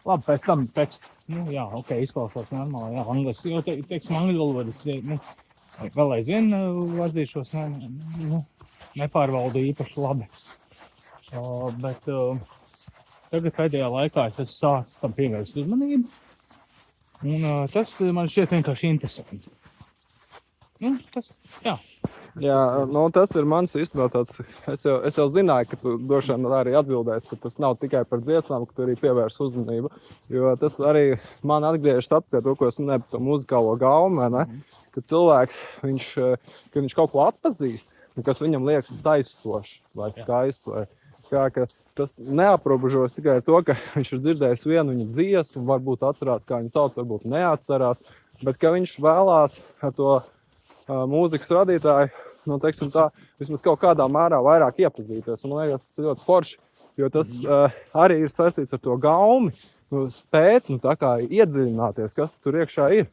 [SPEAKER 2] Labi, pēc tam izklausās normāli, angliski, jo, teiksim, angļu valodas, vēl aizvien atzīšos, nepārvaldu īpaši labi. Bet tagad pēdējā laikā es esmu sācis tam pievērst uzmanību, un tas man šķiet vienkārši interesanti.
[SPEAKER 1] Jā, tas ir mans īstenībā tāds, es jau zināju, ka tu droši vien arī atbildēsi, ka tas nav tikai par dziesmām, ka tu arī pievērs uzmanību, jo tas arī man atgriežas atpakaļ to, ko es minēju par to muzikālo gaumu, ne? Ka cilvēks, ka viņš kaut ko atpazīst, kas viņam liekas saistošs vai skaists, vai kā, ka tas neaprobežos tikai to, ka viņš ir dzirdējis vienu viņa dziesmu, varbūt atcerās, kā viņu sauc, varbūt neatcerās, bet ka viņš vēlās to mūzikas radītāji, teiksim tā, vismaz kaut kādā mērā vairāk iepazīties. Un man liekas, tas ir ļoti forši, jo tas arī ir saistīts ar to gaumi, spēt, tā kā iedziļināties, kas tur iekšā ir.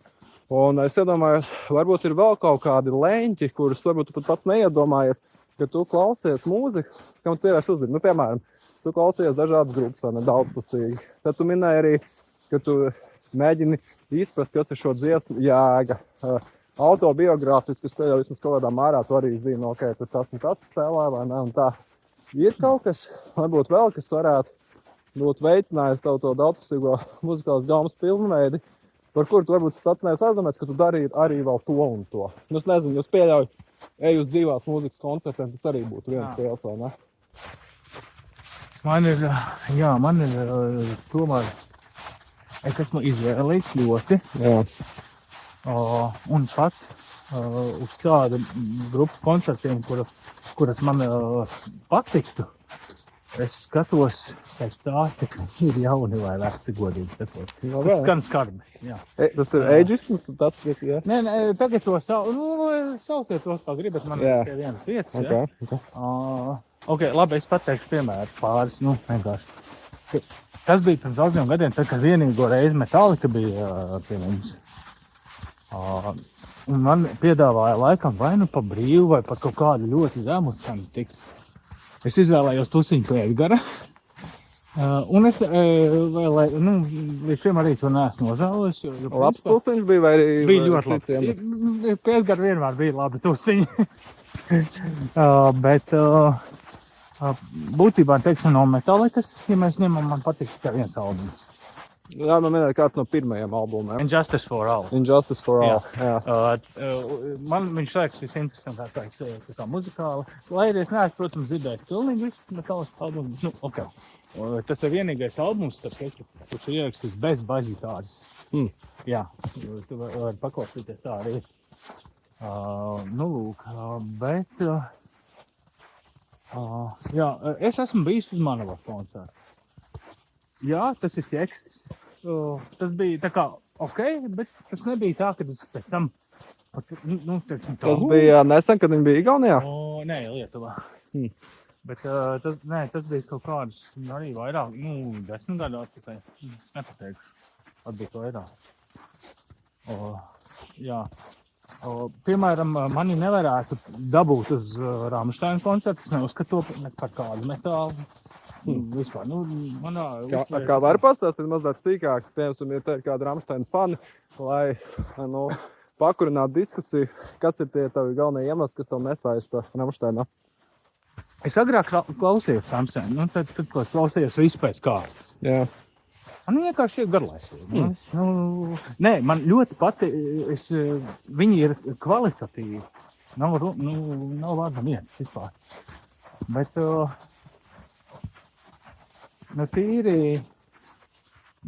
[SPEAKER 1] Un es iedomājos, varbūt ir vēl kaut kādi leņķi, kurus varbūt tu pat pats neiedomājies, ka tu klausies mūziku, kam tu pievērš uzmanību. Piemēram, tu klausies dažādas grupas, vai ne, daudzpusīgi. Tad tu minēji arī, ka tu mēģini izprast, kas ir šo dziesmu jēga. Autobiogrāfiskas ceļā vismaz kaut kādā mērā tu arī zini, tur tas un tas spēlē, vai ne, un tā. Ir kaut kas, varbūt vēl, kas varētu būt veicinājis tev to daudzpusīgo muzikālas gaumas pilnveidi, par kuru tu varbūt pats neesi aizdomājies, ka tu darītu arī vēl to un to. Es nezinu, jūs pieļauj, ej uz dzīvās mūzikas koncertiem, tas arī būtu viens spēles, vai ne?
[SPEAKER 2] Man ir tomēr, es esmu izvēlējis ļoti.
[SPEAKER 1] Jā.
[SPEAKER 2] Un pats uz tādu grupu koncertiem, kuras man patiktu. Es skatos pēc tā, cik ir jauni vai veci, godīgi sakot.
[SPEAKER 1] No,
[SPEAKER 2] Tas skan skarbi, jā.
[SPEAKER 1] Tas ir ageisms, tas ir, jā?
[SPEAKER 2] Nē, tagad to sauciet tos, kā gribat, man ir tikai vienas vietas, jā. Ok, labi, es pateikšu piemēru pāris, vienkārši. Tas bija pirms daudziem gadiem, tad, kad vienīgo reizi Metallica bija pie mums. Un man piedāvāja laikam vai nu pa brīvu, vai par kaut kādu ļoti zemu cenu tikt. Es izvēlējos tusiņu pie Edgara. Un es vēlēju, līdz šim arī to neesmu nožēlojis.
[SPEAKER 1] Labs tusiņš bija vai arī
[SPEAKER 2] bija ļoti labs. Pie Edgara vienmēr bija labi tusiņi. Bet būtībā, teiksim, no Metallicas, ja mēs ņemam, man patīk tikai viens albums.
[SPEAKER 1] Jā, man minēja kāds no pirmajiem albumiem.
[SPEAKER 2] Injustice for All.
[SPEAKER 1] Injustice for All, jā.
[SPEAKER 2] Man viņš liekas visinteresantākais kā muzikāli. Lai arī es neesmu, protams, dzirdējis pilnīgi visu Metallica albumus. Ok. Tas ir vienīgais albums, kurš ir ierakstīts bez bažģitāras. Jā, tu vari paklausīties tā arī. Lūk, bet... jā, es esmu bijis uz Manowar koncertu. Jā, tas ir ķekstis. Tas bija tā kā ok, bet tas nebija tā, ka tas pēc tam... teiksim tā.
[SPEAKER 1] Tas bija nesen, kad viņi bija Igaunijā?
[SPEAKER 2] Nē, Lietuvā. Bet tas bija kaut kādus arī vairāk, 10 gadu atpakaļ. Nepateikšu, atbija vairāk. Jā. Piemēram, mani nevarētu dabūt uz Rammstein koncertu, es neuzskatu par kādu metālu. Vispār,
[SPEAKER 1] Kā var pastāstīt mazliet sīkāk, piemēram, ja te ir kāda Rammstein fani, lai pakurinātu diskusiju, kas ir tie tavi galvenie iemesli, kas tev nesaista Rammsteinā?
[SPEAKER 2] Es agrāk klausījos Rammstein, tad klausījos visu pēc kārtas.
[SPEAKER 1] Jā.
[SPEAKER 2] Man vienkārši ir garlaicīgi. Nē, man ļoti patīk, viņi ir kvalitatīvi. Nav vārda viens vispār. Bet... tīri,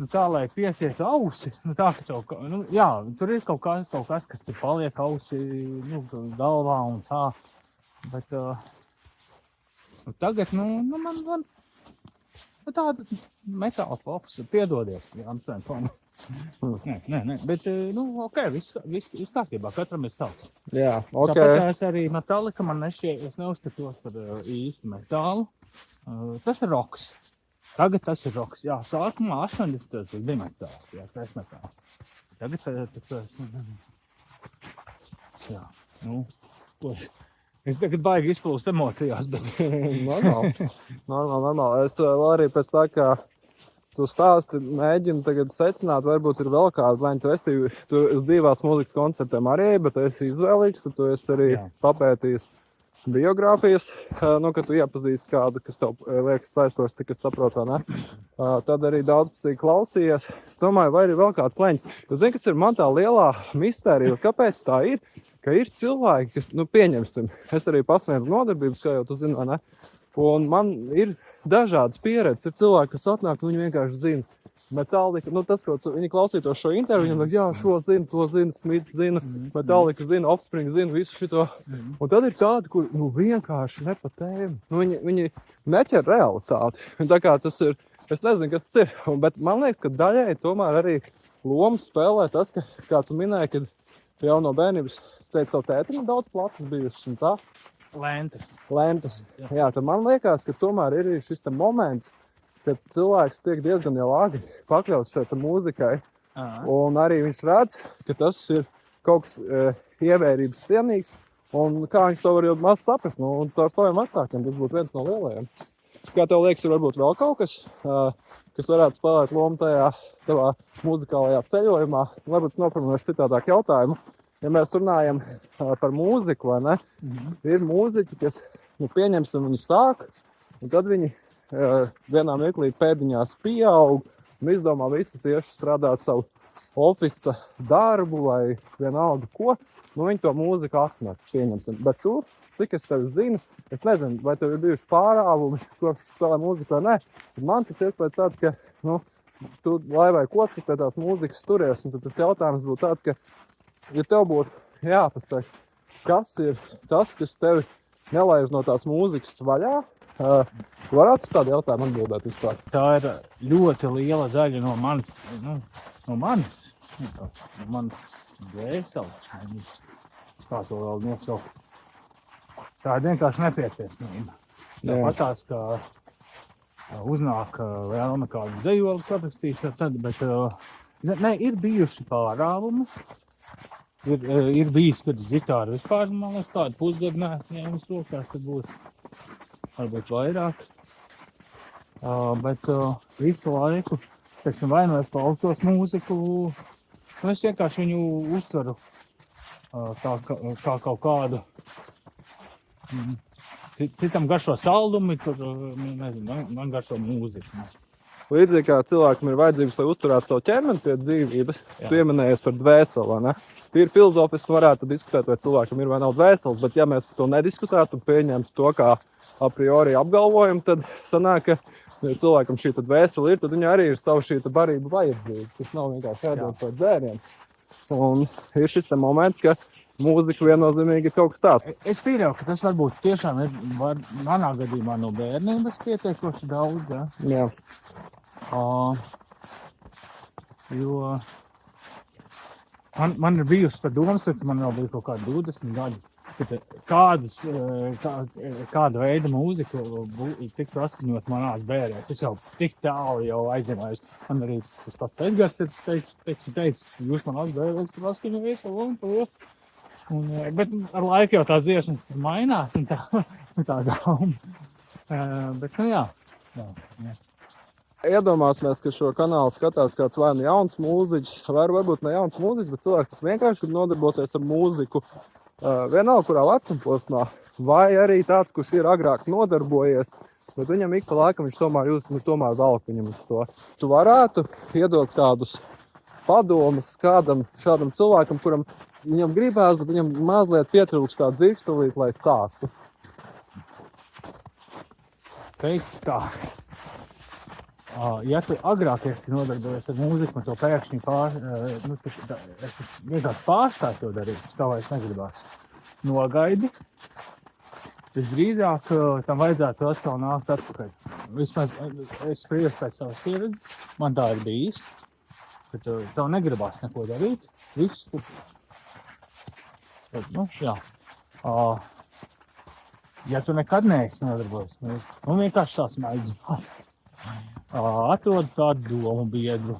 [SPEAKER 2] tā, lai piesiet ausi, tā, ka tur ir kaut kas, kas tur paliek ausi, galvā un tā, bet, tagad, man tāda metāla pops, piedodies, Rammstein fani. Nē, bet, ok, viss kārtībā, katram ir savs.
[SPEAKER 1] Jā, ok.
[SPEAKER 2] Tāpēc arī Metallica man nešķiet, es neuzskatos par īstu metālu, tas ir roks. Tagad tas ir roks, jā, sākumā 80. tas bija metāls, jā, tas metāls. Tagad tas, jā, es tagad baigi izplūst emocijās, bet...
[SPEAKER 1] Normāli. Es vēl arī pēc tā, kā tu stāsti, mēģinu tagad secināt, varbūt ir vēl kāda, lai tu uz dzīvās mūzikas koncertiem arī, bet tu esi izvēlīgs, tad tu esi arī papētījis biogrāfijas, kad tu iepazīsti kādu, kas tev liekas saistoši, cik es saprotu, ne? Tad arī daudz klausījies. Es domāju, vai ir vēl kāds leņķis. Tu zini, kas ir man tā lielā mistērija, kāpēc tā ir, ka ir cilvēki, kas, pieņemsim, es arī pasniedzu nodarbības, kā jau tu zini, vai ne? Un man ir dažādas pieredzes, ir cilvēki, kas atnāk, un viņi vienkārši zina. Metallica, tas, ko viņi klausītos šo interviju, viņam liek, jā, šo zina, to zina, Smiths zina, Metallica zina, Offspring zina, visu šito. Un tad ir tādi, kur, vienkārši ne pa tēmu. Viņi neķer realitāti. Tā kā tas ir, es nezinu, kas tas ir, bet man liekas, ka daļai tomēr arī lomu spēlē tas, ka, kā tu minēji, kad jau no bērnības teica, tev tētiņa daudz platas bijušas un tā. Lentes. Jā, tad man liekas, ka tomēr ir šis te moments, kad cilvēks tiek diezgan jau agri pakļauts šeit mūzikai. Un arī viņš redz, ka tas ir kaut kas ievērības cienīgs. Un kā viņš to var jau maz saprast, un caur saviem vecākiem tas būtu viens no lielajiem. Kā tev liekas, ir varbūt vēl kaut kas, kas varētu spēlēt lomu tajā tavā muzikālajā ceļojumā? Varbūt noformulēšu citādāk jautājumu. Ja mēs runājam par mūziku, vai ne? Ir mūziķi, kas, pieņemsim, viņi sāk, un tad viņi vienā mirklī pēdiņās pieaug un izdomā visas iešu strādāt savu ofisa darbu vai vienalga ko. Viņi to mūziku atmet, pieņemsim. Bet tu, cik es tevi zinu, es nezinu, vai tev ir bijuši pārāvumi, ko spēlē mūziku vai ne. Man tas ir pēc tāds, ka tu lai vai ko, pie tās mūzikas turies, un tad tas jautājums būtu tāds, ka ja tev būtu jāpasaka, kas ir tas, kas tevi nelaiž no tās mūzikas vaļā? Varētu tādu jautājumu atbildēt vispār?
[SPEAKER 2] Tā ir ļoti liela daļa no manas dvēseles. Kā to vēl nosaukt? Tā ir vienkārši nepieciešamība. Tāpatās, ka uznāk vēlme kādu dejolis atrakstīs, tad, bet ir bijuši pārāvumi. Ir bijis, kad ģitāra vispār, man liekas, kādu pusgadu neņemas rokās, tad būtu varbūt vairāk. Bet visu laiku, teiksim, vai nu es klausos mūziku, es vienkārši viņu uztveru kā kaut kādu. Citam garšo saldumi, tur, nezinu, man garšo mūziku.
[SPEAKER 1] Līdzīgi kā cilvēkam ir vajadzības, lai uzturētu savu ķermeni pie dzīvības, tu ieminējies par dvēseli, vai ne? Tīri filozofiski varētu diskutēt, vai cilvēkam ir vai nav dvēseles, bet ja mēs par to nediskutētu un pieņemtu to kā a priori apgalvojumu, tad sanāk, ka ja cilvēkam šī dvēsele ir, tad viņa arī ir savu šī barība vajadzīga. Tas nav vienkārši ēdot pēc dzēriens. Un ir šis te moments, ka mūzika viennozīmīgi ir kaut kas tāds.
[SPEAKER 2] Es pieļauju, ka tas varbūt tiešām ir manā gadījumā no bērnības pietiekoši daudz, ja?
[SPEAKER 1] Jā.
[SPEAKER 2] Jo man ir bijusi tā domas, ka man vēl bija kaut kādi 20 gadi, kāda veida mūzika tiktu atskaņot manās bērēs. Es jau tik tālu jau aizzinājos. Man arī tas pats Edgars teica, jūs man atbērēs, tur atskaņojies un to. Bet ar laiku jau tās dziesmas mainās un tā gauma. Bet, nu jā.
[SPEAKER 1] Iedomāsimies, ka šo kanālu skatās kāds vai nu jauns mūziķis, vai varbūt ne jauns mūziķis, bet cilvēks, kas vienkārši grib nodarboties ar mūziku vienalga, kurā vecumposmā, vai arī tāds, kurš ir agrāk nodarbojies, bet viņam ik pa laikam viņš tomēr velk viņam uz to. Tu varētu iedot kādus padomus kādam šādam cilvēkam, kuram viņam gribās, bet viņam mazliet pietrūkst tā dzīvstalīt, lai sāktu.
[SPEAKER 2] Teikt tā. Ja tu agrāk esi nodarbojies ar mūziku un to pēkšņi vienkārši pārstāj to darīt, kā vairs negribās nogaidi, visdrīzāk tam vajadzētu atkal nākt atpakaļ. Vismaz es spriežu pēc savas pieredzes, man tā ir bijis, ka tev negribās neko darīt, viss tur. Nu, jā. Ja tu nekad neesi nodarbojies, vienkārši tās mēģināt. Atrod kādu domu biedru,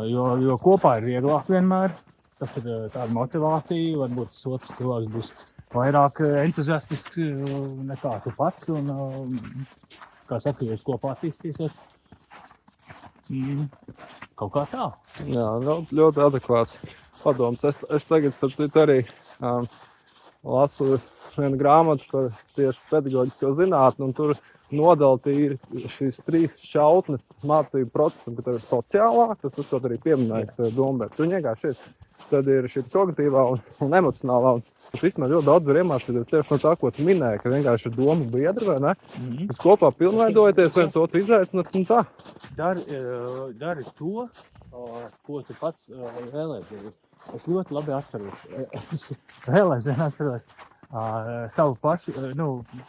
[SPEAKER 2] jo kopā ir vieglāk vienmēr. Tas ir tāda motivācija, varbūt tas otrs cilvēks būs vairāk entuziastisks nekā tu pats. Un, kā saka, jūs kopā attīstīsiet kaut kā tā.
[SPEAKER 1] Jā, ļoti adekvāts padoms. Es tagad, starp citu, arī lasu vienu grāmatu par tieši pedagoģisko zinātni, un tur nodalti ir šīs 3 šķautnes mācību procesam, ka tev ir sociālā, tas uzskot arī pieminēja doma, bet tu vienkārši ir. Tad ir šī kognitīvā un emocionālā, un vismaz ļoti daudz var iemācīties tieši no tā, ko tu minēji, ka vienkārši ir doma biedri, vai ne? Jūs kopā pilnveidojaties, viens otru izaicināt un tā.
[SPEAKER 2] Dari to, ko tu pats vēlējies. Es ļoti labi atceros. Es vēlreiz atceros savu pašu,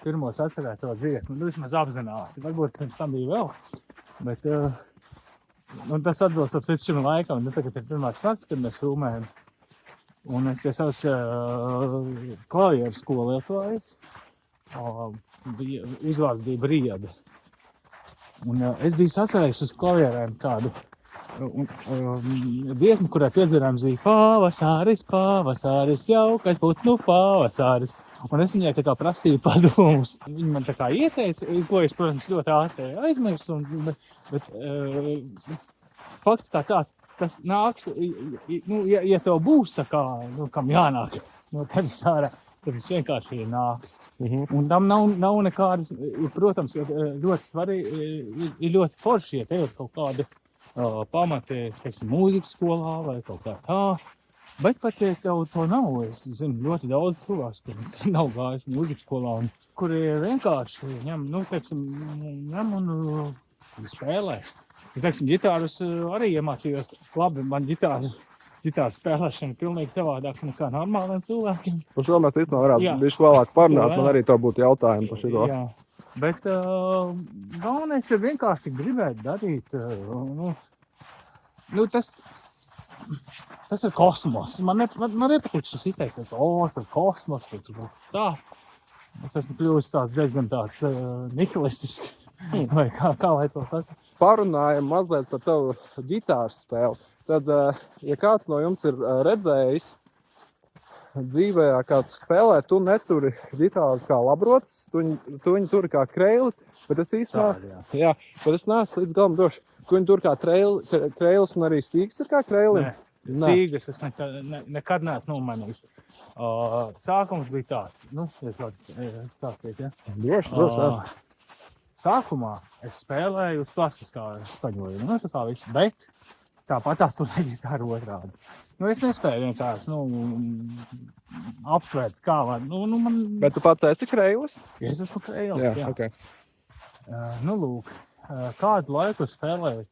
[SPEAKER 2] pirmos atcerētos dziesmu, vismaz apzināti. Varbūt tam bija vēl, bet tas atbilst ap šim laikam. Tagad ir pirmās klats, kad mēs filmējam. Un es pie savas klavieru skolu Lietuvājas. Uzvārds bija Brieda. Un es biju sacerējis uz klavierēm tādu dziesmu, kurā piedzīvojums bija pavasaris, pavasaris, jaukais putnu pavasaris. Un es viņai tā kā prasīju padomus. Viņa man tā kā ieteica, ko es, protams, ļoti ātri aizmirsu. Bet fakts tā tāds, tas nāks, ja tev būs tā kā, kam jānāk no tevis ārā, tad tas vienkārši nāks. Un tam nav nekādas, protams, ļoti svarīgi, ir ļoti forši, ja tev ir kaut kādi pamati, teiksim, mūzikas skolā vai kaut kā tā. Bet pat, ja tev to nav, es zinu ļoti daudz cilvēks, kur nav gājuši mūzikas skolā, un kuri vienkārši ņem un spēlē. Teiksim, ģitārus arī iemācījos labi, man ģitāru ģitāras spēlēšana pilnīgi savādāk nekā normāliem cilvēkiem.
[SPEAKER 1] Par šo mēs īstenībā varētu
[SPEAKER 2] Jā.
[SPEAKER 1] bišķi vēlāk parunāt,
[SPEAKER 2] Jā.
[SPEAKER 1] man arī to būtu jautājumi par šito.
[SPEAKER 2] Jā, bet galvenais ir vienkārši gribēt darīt. Tas ir kosmos. Man nepatīk šis izteikums, tas ir kosmos, tā. Es esmu kļuvis diezgan tāds nihilistisks. Vai kā lai to saka?
[SPEAKER 1] Parunājam mazliet par tavu ģitāras spēli. Tad, ja kāds no jums ir redzējis dzīvē, kā tu spēlē, tu neturi ģitāru kā labrots, tu viņu turi kā kreilis, bet es īstenībā, bet es neesmu līdz galam droši. Tu viņu turi kā kreilis un arī stīgs ir kā kreilim?
[SPEAKER 2] Nē, stīgas es nekad neesmu nomainījis. Sākums bija tāds, stāstīt, ja?
[SPEAKER 1] Droši, jā.
[SPEAKER 2] Sākumā es spēlēju uz klasiskā skaņojuma, tā kā viss, bet tāpat tās tur ģitāra otrādi. Es nespēju vienkārši, apsvērt, kā var, man...
[SPEAKER 1] Bet tu pats esi kreilis?
[SPEAKER 2] Es esmu kreilis, jā.
[SPEAKER 1] Okay.
[SPEAKER 2] Lūk, kādu laiku spēlēju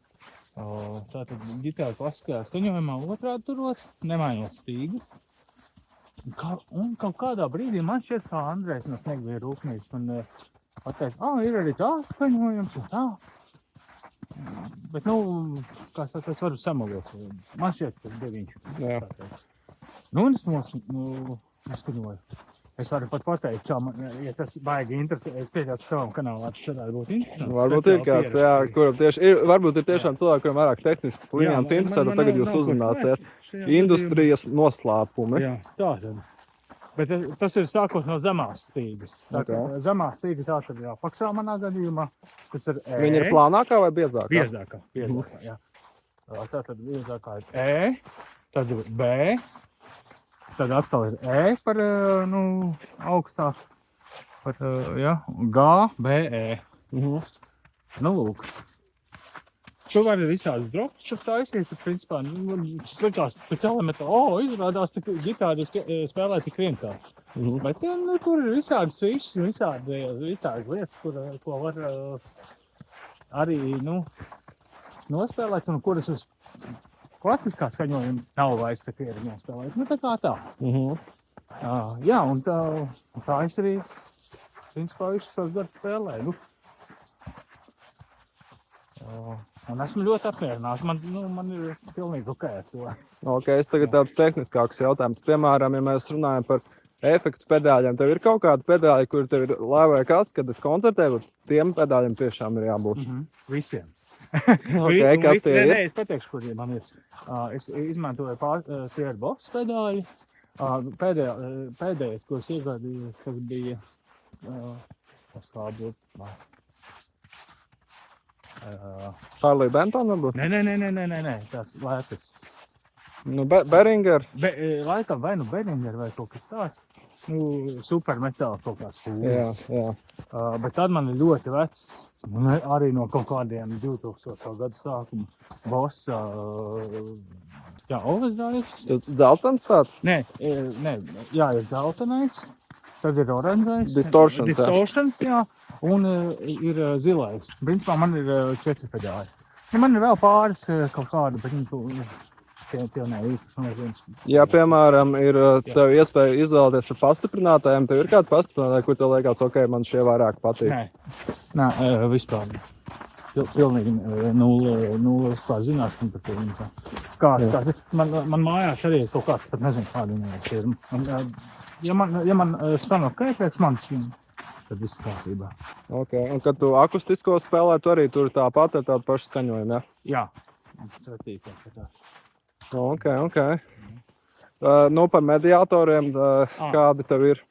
[SPEAKER 2] tātad ģitāra klasiskajā skaņojumā otrādi turot, nemainot stīgu. Un kaut kādā brīdī man šķiet, kā Andrejs no Snegvija rūpnīcas man pateica, ir arī tāds skaņojums un tā. Bet, kā saka, es varu samalot. Man šķiet, ka deviņš.
[SPEAKER 1] Jā.
[SPEAKER 2] Un es noskaņoju. Es varu pat pateikt, kā man, ja tas baigi interesē, es pieļautu savam kanālā, tas varētu būt interesants.
[SPEAKER 1] Varbūt ir kāds, kuram tieši ir, varbūt ir tiešām cilvēki, kuriem vairāk tehniskas līnijas interesē, tad tagad jūs uzzināsiet industrijas noslēpumi.
[SPEAKER 2] Jā, tā tad. Bet tas ir sākot no zemās stīgas. Zemā stīga tā tad jāpaksā manā gadījumā. Tas ir E.
[SPEAKER 1] Viņa ir plānākā vai biezākā?
[SPEAKER 2] Biezākā, jā. Tā tad biezākā ir E, tad ir B, tad atkal ir E par, augstāk, par, G, B, E. Lūk. Šo var ir visādas drops, šo taisīt, principā, tas likās pēc elementāri, izrādās, ka ģitāri spēlē tik vienkārši. Bet tur ir visādas višas, visādas lietas, ko var arī, nospēlēt, un kuras uz klasiskā skaņojuma nav vairs tā pieredzi nospēlēt. Tā kā tā. Jā, un tā es arī, principā, visu šos gadus spēlēju. Un esmu ļoti apmierināts. Man ir pilnīgi ok ar to.
[SPEAKER 1] Ok, es tagad tāds tehniskāks jautājums. Piemēram, ja mēs runājam par efektu pedāļiem, tev ir kaut kāda pedāļa, kur tev ir lai vai kas, kad es koncertēju, tiem pedāļiem tiešām ir jābūt.
[SPEAKER 2] Visiem.
[SPEAKER 1] Ok, kas tie ir?
[SPEAKER 2] Nē, es pateikšu, kuriem man ir. Es izmantoju Pierre Boss pedāļi. Pēdējais, ko es iegādīju, tas bija
[SPEAKER 1] Harley Benton varbūt?
[SPEAKER 2] Nē, tās lētas.
[SPEAKER 1] Behringer?
[SPEAKER 2] Laikam vai Behringer vai kaut kas tāds. Supermetāla kaut kāds fūzes.
[SPEAKER 1] Jā.
[SPEAKER 2] Bet tad man ir ļoti vecs, arī no kaut kādiem 2000. Gadu sākuma. Boss, Overdrive.
[SPEAKER 1] Tas Daltons tāds?
[SPEAKER 2] Nē, ir Daltonais. Tad ir oranžais.
[SPEAKER 1] Distortions,
[SPEAKER 2] jā. Un ir zilais. Principā man ir 4 pedāļi. Man ir vēl pāris kaut kādi, bet tie nav īpaši.
[SPEAKER 1] Ja, piemēram, ir tev iespēja izvēlēties ar pastiprinātājiem, tev ir kādi pastiprinātāji, kur tev liekas, ok, man šie vairāk patīk?
[SPEAKER 2] Nē, vispār. Pilnīgi nulle vispār zināsim par tiem. Man mājās arī ir kaut kāds, pat nezinu, kādi ir. Ja man skan ok, priekš manis viņa, tad viss kārtībā.
[SPEAKER 1] Ok, un kad tu akustisko spēlē, tu arī tur tāpat ar tādu pašu skaņojumu,
[SPEAKER 2] jā? Jā.
[SPEAKER 1] Ok. Par mediātoriem, kādi tev ir?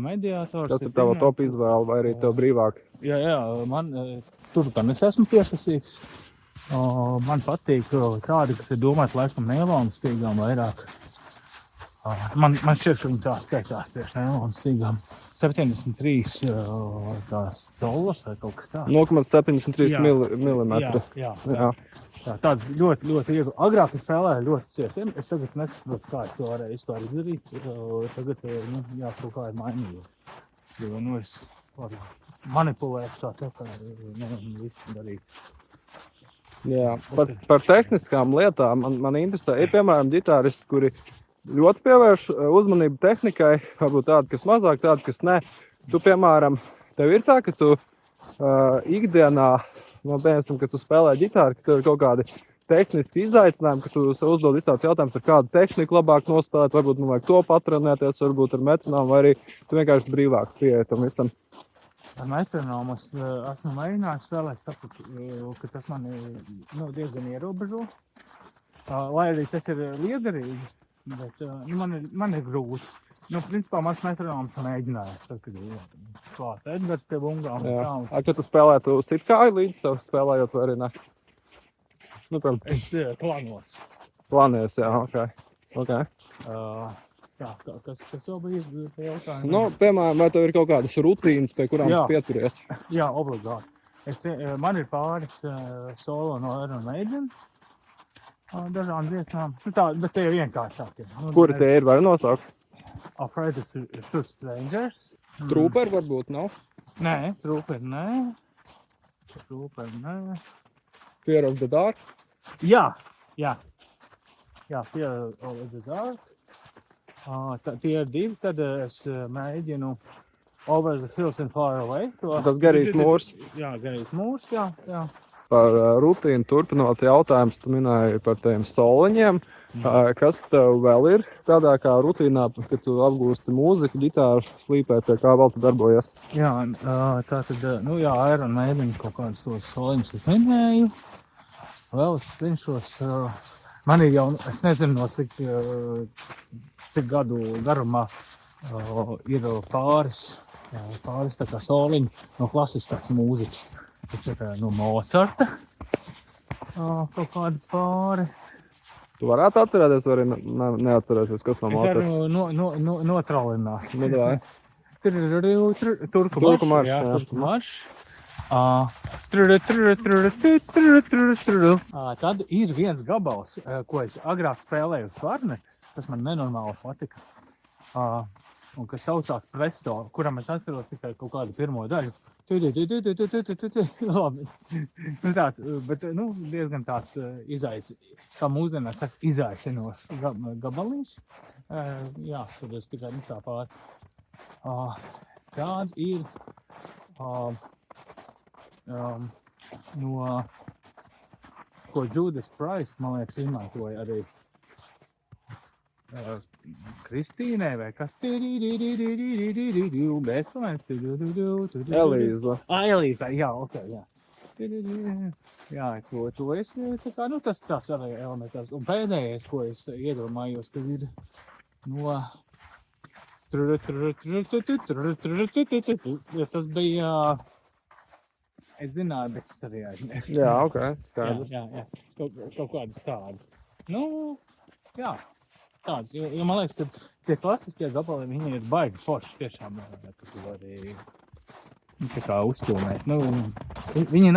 [SPEAKER 2] Mediātors.
[SPEAKER 1] Kas ir tava top izvēle vai arī tev brīvāk?
[SPEAKER 2] Jā, man tur gan es esmu piesasīgs. Man patīk tādi, kas ir domāti laikam neilonu stīgām vairāk. Man šķiet, ka viņi tā skaitās tieši neilonu stīgām. 73 tās dollars vai kaut kas tāds.
[SPEAKER 1] 0,73 milimetru.
[SPEAKER 2] Jā. Tāds ļoti iegūst. Agrāk es spēlēju ļoti cietiem. Es tagad nesaprotu, kā es to varēju vispār izdarīt. Tagad, kaut kā ir mainījos. Jo, es varu manipulēt tā kā visu darīt.
[SPEAKER 1] Jā, par tehniskām lietām man interesē. Ir, piemēram, ģitāristi, kuri ļoti pievērš uzmanību tehnikai, varbūt tādi, kas mazāk, tādi, kas ne. Tu, piemēram, tev ir tā, ka tu ikdienā, piemēram, kad tu spēlē ģitāru, ka tev ir kaut kādi tehniski izaicinājumi, ka tu sev uzdod visāds jautājums, ar kādu tehniku labāk nospēlēt, varbūt vajag to patrenēties, varbūt ar metronomu, vai arī tu vienkārši brīvāk pieeja tam visam.
[SPEAKER 2] Ar metronomu esmu mēģinājis spēlēt, sapratu, ka tas mani diezgan ierobežo. Lai arī tas ir liederīgi, bet man ir grūti. Principā mans metronoms mēģināja, tad, kad ir klāt Edgars pie bungām.
[SPEAKER 1] Kad tu spēlē, tu sit kāju līdzi sev spēlējot, vai arī ne?
[SPEAKER 2] Es plānos.
[SPEAKER 1] Plānies, jā, ok.
[SPEAKER 2] Kas jau bija jautājumi?
[SPEAKER 1] Piemēram, vai tev ir kaut kādas rutīnas, pie kurām tu pieturies?
[SPEAKER 2] Jā, obligāti. Man ir pāris solo no Iron Maiden. Dažām dziesmām. Bet tie ir vienkāršākie.
[SPEAKER 1] Kuri tie ir, vai nosaukt?
[SPEAKER 2] Afraid to Strangers.
[SPEAKER 1] Trooper varbūt nav?
[SPEAKER 2] Nē, Trooper nē.
[SPEAKER 1] Fear of the Dark?
[SPEAKER 2] Jā, Fear of the Dark. Tie ir divi, tad es mēģinu Over the Hills and Far Away.
[SPEAKER 1] Tas Garijs Mūrs.
[SPEAKER 2] Jā, Garijs Mūrs, jā.
[SPEAKER 1] Par rutīnu turpinot jautājums, tu minēji par tiem soliņiem. Kas tev vēl ir tādā kā rutīnā, kad tu apgūsti mūziku, ģitāru, slīpēt, pie kā vēl tu darbojies?
[SPEAKER 2] Jā, tātad, Iron Maiden kaut kādus tos soliņus, kas minēju. Vēl es cenšos, man ir jau, es nezinu, no cik gadu garumā ir pāris tā kā soliņi no klasiskās mūzikas. Tas ir no Mozarta, kaut kādas pāri.
[SPEAKER 1] Tu varētu atcerēties, vai arī neatcerēties, kas no Mozarta?
[SPEAKER 2] Es varu notraulināt.
[SPEAKER 1] Turku marš.
[SPEAKER 2] Tad ir viens gabals, ko es agrāk spēlēju uz klarnetes, kas man nenormāli patika. Un kas saucās Presto, kuram es atceros tikai kaut kādu pirmo daļu. Labi. Bet diezgan tāds kā mūsdienās saka, izaicinošs gabaliņš. Jā, tad es tikai tā pāri. Tād ir ko Judas Priest, man liekas, izmantoja arī Kristīnai vai kas?
[SPEAKER 1] Elīza.
[SPEAKER 2] Elīza, jā, ok, jā. Jā, to es, tas arī elementārs. Un pēdējais, ko es iedomājos, tad ir no... Tas bija... Es zināju, bet es arī aizmirsu.
[SPEAKER 1] Jā, ok, skaidrs.
[SPEAKER 2] Jā. Kaut kādas tādas. Jā. Tāds, jo man liekas, ka tie klasiskie gabali, viņi ir baigi forši tiešām, ka tu vari tā kā uzķilmēt. Viņi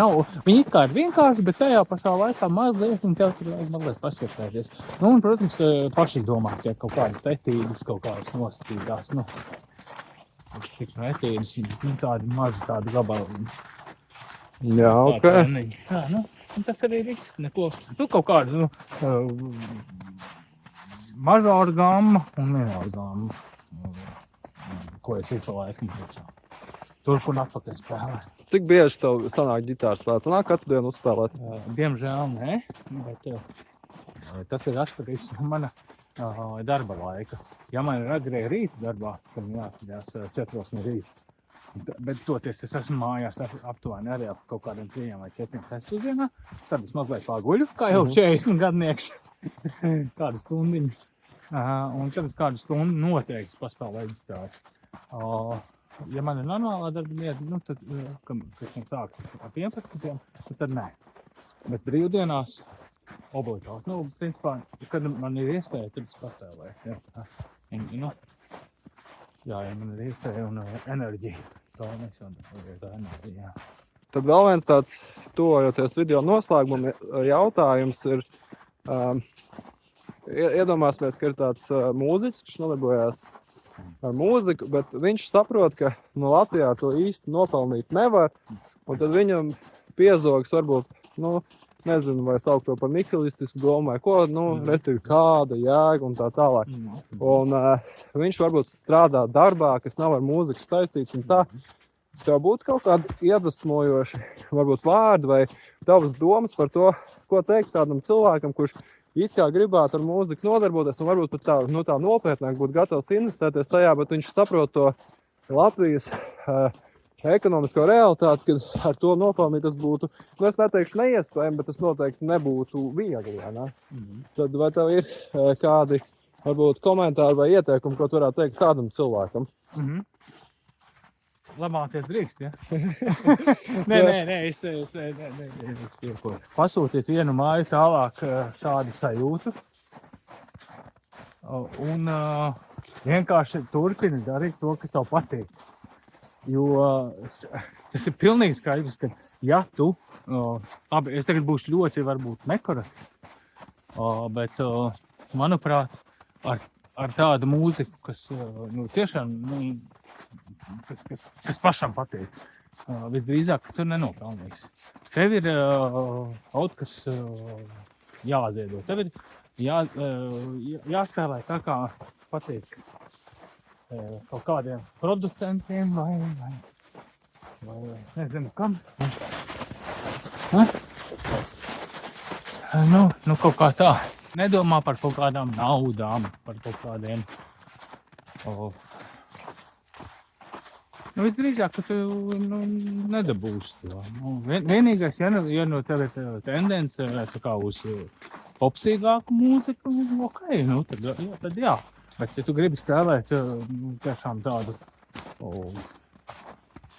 [SPEAKER 2] it kā ir vienkārši, bet tajā pašā laikā mazliet, un tev tur vajag mazliet pašķirtēties. Un, protams, paši domā, ka kaut kādas etīdas, kaut kādas nosacītās, tik etīdas, tādi mazi tādi gabali.
[SPEAKER 1] Jā, ok.
[SPEAKER 2] Jā, tas arī viss, neko, kaut kādu, mažoru gamma un minēru gamma, ko es ik pa laikam priekšā. Turp un atpakaļ spēlēt.
[SPEAKER 1] Cik bieži tev sanāk ģitāru spēlēt? Sanāk katru dienu uzspēlēt?
[SPEAKER 2] Diemžēl nē, bet tas ir atkarīgs no mana darba laika. Ja man ir agri rīta darbā, tad jāatceļās 4 no rīta. Bet toties es esmu mājās aptuveni arī ap kaut kādiem 3 vai 4 sestdienā. Tad es mazliet paguļu, kā jau 40 gadnieks. Kādu stundiņu. Un tad kādu stundu noteikti paspēlēju ģitāru. Ja man ir normālā darba diena, tad, kad man sāks ap 11, tad nē. Bet brīvdienās obligāti. Principā, kad man ir iespēja, tad es paspēlēju. Ja man ir iespēja un enerģija.
[SPEAKER 1] Tad vēl viens tāds tuvojoties video noslēgumam jautājums ir, iedomāsimies, ka ir tāds mūziķis, kas nodarbojās ar mūziku, bet viņš saprot, ka Latvijā to īsti nopelnīt nevar, un tad viņam piezogs varbūt, nezinu, vai saukt to par nihilistisku domu vai ko, restīvi kāda jēga un tā tālāk. Un viņš varbūt strādā darbā, kas nav ar mūziku saistīts un tā. Tev būtu kaut kādi iedvesmojoši, varbūt vārdi vai tavas domas par to, ko teikt tādam cilvēkam, kurš it kā gribētu ar mūziku nodarboties un varbūt pat tā nopietnāk būtu gatavs investēties tajā, bet viņš saprot to Latvijas ekonomisko realitāti, kad ar to nopelnīt tas būtu, es neteikšu neiespējami, bet tas noteikti nebūtu viegli, ja ne? Tad vai tev ir kādi, varbūt, komentāri vai ieteikumi, ko tu varētu teikt tādam cilvēkam?
[SPEAKER 2] Lamāties drīkst, ja? Nē, es jokoju. Pasūtiet vienu māju tālāk šādu sajūtu. Un vienkārši turpini darīt to, kas tev patīk. Jo tas ir pilnīgi skaidrs, ka ja tu, labi, es tagad būšu ļoti varbūt nekorekts, bet, manuprāt, ar tādu mūziku, kas tiešām, kas pašam patīk, visdrīzāk, ka tu nenopelnīsi. Tev ir kaut kas jāziedo, tev ir jāspēlē tā, kā patīk kaut kādiem producentiem vai nezinu kam. Nu kaut kā tā. Nedomā par kaut kādām naudām, par kaut kādiem. Visdrīzāk, ka tu nedabūsi to. Vienīgais, ja tev ir tendence tā kā uz popsīgāku mūziku, tad jā. Bet, ja tu gribi spēlēt tiešām tādu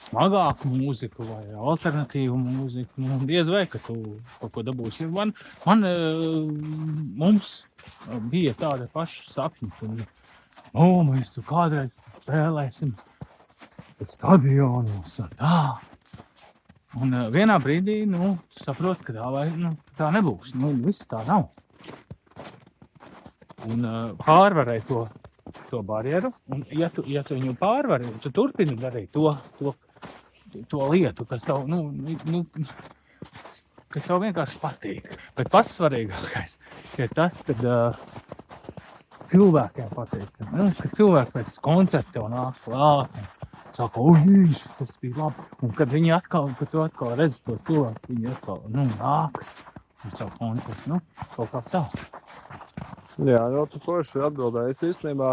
[SPEAKER 2] smagāku mūziku vai alternatīvu mūziku, diez vai, ka tu kaut ko dabūsi. Mums bija tāda paša sapņa, mēs tu kādreiz spēlēsim stadionos un tā. Un vienā brīdī, tu saproti, ka tā nebūs. Viss tā nav. Un pārvarēji to barjeru, un ja tu viņu pārvari, tu turpini darīt to lietu, kas tev, kas tev vienkārši patīk. Bet pats svarīgākais ir tas, kad cilvēkiem patīk, ka cilvēki pēc koncerta tev nāk klāt, un saka, tas bija labi. Un kad tu atkal redzi to cilvēku, viņi atkal, nāk uz savu koncertu, kaut kā tā.
[SPEAKER 1] Jā, tu forši atbildēji. Es īstenībā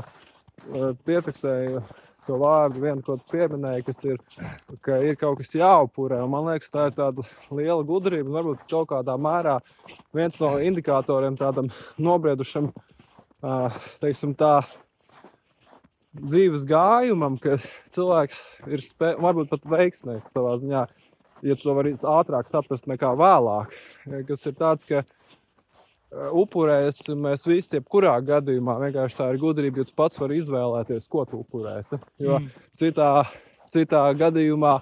[SPEAKER 1] piefiksēju to vārdu vienu, ko tu pieminēji, ka ir kaut kas jāupurē. Un man liekas, tā ir tāda liela gudrība. Un varbūt kaut kādā mērā viens no indikatoriem tādam nobriedušam, teiksim tā, dzīves gājumam, ka cilvēks ir varbūt pat veiksmīgs savā ziņā, ja to var ātrāk saprast nekā vēlāk. Kas ir tāds, ka upurēs mēs visi jebkurā gadījumā, vienkārši tā ir gudrība, jo tu pats vari izvēlēties, ko tu upurēsi. Jo citā gadījumā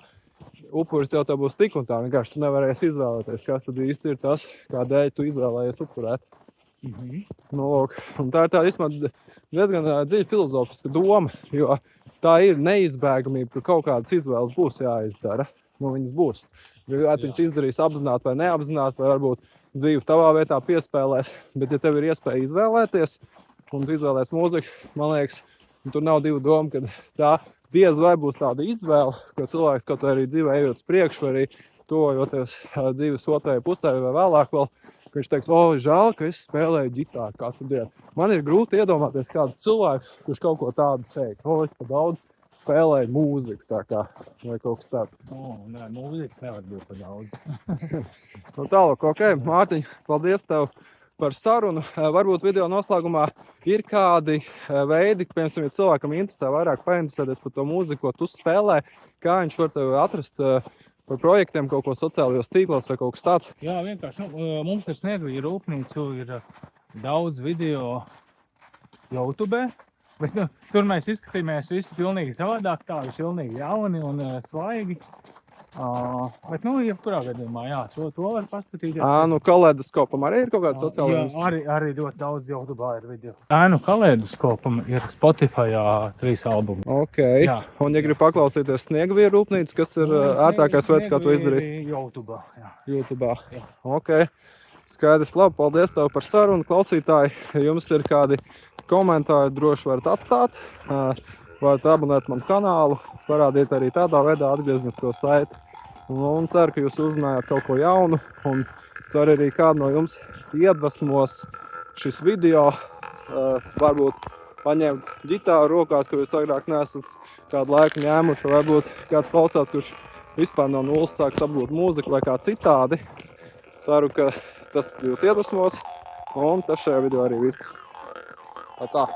[SPEAKER 1] upuris jau tev būs tik un tā, vienkārši tu nevarēsi izvēlēties, kas tad īsti ir tas, kādēļ tu izvēlējies upurēt. Un tā ir tā diezgan dziļa filozofiska doma, jo tā ir neizbēgamība, ka kaut kādas izvēles būs jāizdara. Viņas būs. Ja tu viņas izdarīs apzināti vai neapzināti, vai varbūt dzīvi tavā vietā piespēlēs, bet ja tev ir iespēja izvēlēties, un tu izvēlēs mūziku, man liekas, tur nav divu domu, ka tā diez vai būs tāda izvēle, ko cilvēks kaut arī dzīvē ejot priekšu, vai arī tojoties dzīves otrajai pusē vai vēlāk vēl, ka viņš teiks, žēl, ka es spēlēju ģitāru katru dienu. Man ir grūti iedomāties kādu cilvēku, kurš kaut ko tādu teiks, es pa daudz spēlēju mūziku, tā kā, vai kaut kas tāds.
[SPEAKER 2] Nē, mūzika nevar būt pa daudz.
[SPEAKER 1] Tālāk, Mārtiņ, paldies tev par sarunu. Varbūt video noslēgumā ir kādi veidi, piemēram, ja cilvēkam interesē vairāk painteresēties par to mūziku, ko tu spēlē, kā viņš var tevi atrast par projektiem, kaut ko sociālajos tīklos vai kaut kas tāds?
[SPEAKER 2] Jā, vienkārši, mums ar Sniegvīju rūpnīcu ir daudz video YouTube. Bet tur mēs izskatījāmies visi pilnīgi savādāk, tādi pilnīgi jauni un svaigi. Bet, jebkurā gadījumā, jā, to var paskatīties.
[SPEAKER 1] Kaleidoskopam arī ir kaut kāds sociālais?
[SPEAKER 2] Jā, arī ļoti daudz YouTube ir video. Kaleidoskopam ir Spotifyā 3 albumi.
[SPEAKER 1] Ok, jā. Un ja grib paklausīties Sniegvīju rūpnīcu, kas ir ērtākais veids, kā to izdarīt?
[SPEAKER 2] YouTube, jā.
[SPEAKER 1] YouTube.
[SPEAKER 2] Jā.
[SPEAKER 1] Ok. Skaidrs, labi, paldies tev par sarunu, klausītāji. Ja jums ir kādi komentāri, droši varat atstāt. Varat abonēt manu kanālu, parādīt arī tādā veidā atgrieznisko saiti. Un ceru, ka jūs uzzinājāt kaut ko jaunu. Un ceru arī kādu no jums iedvesmos šis video. Varbūt paņemt ģitāru rokās, ko jūs agrāk neesat kādu laiku ņēmuši. Varbūt kāds klausās, kurš vispār no nulles sāk apgūt mūziku vai kā citādi. Ceru, ka tas jūs iedvesmos, un tas šajā video arī viss. Tā.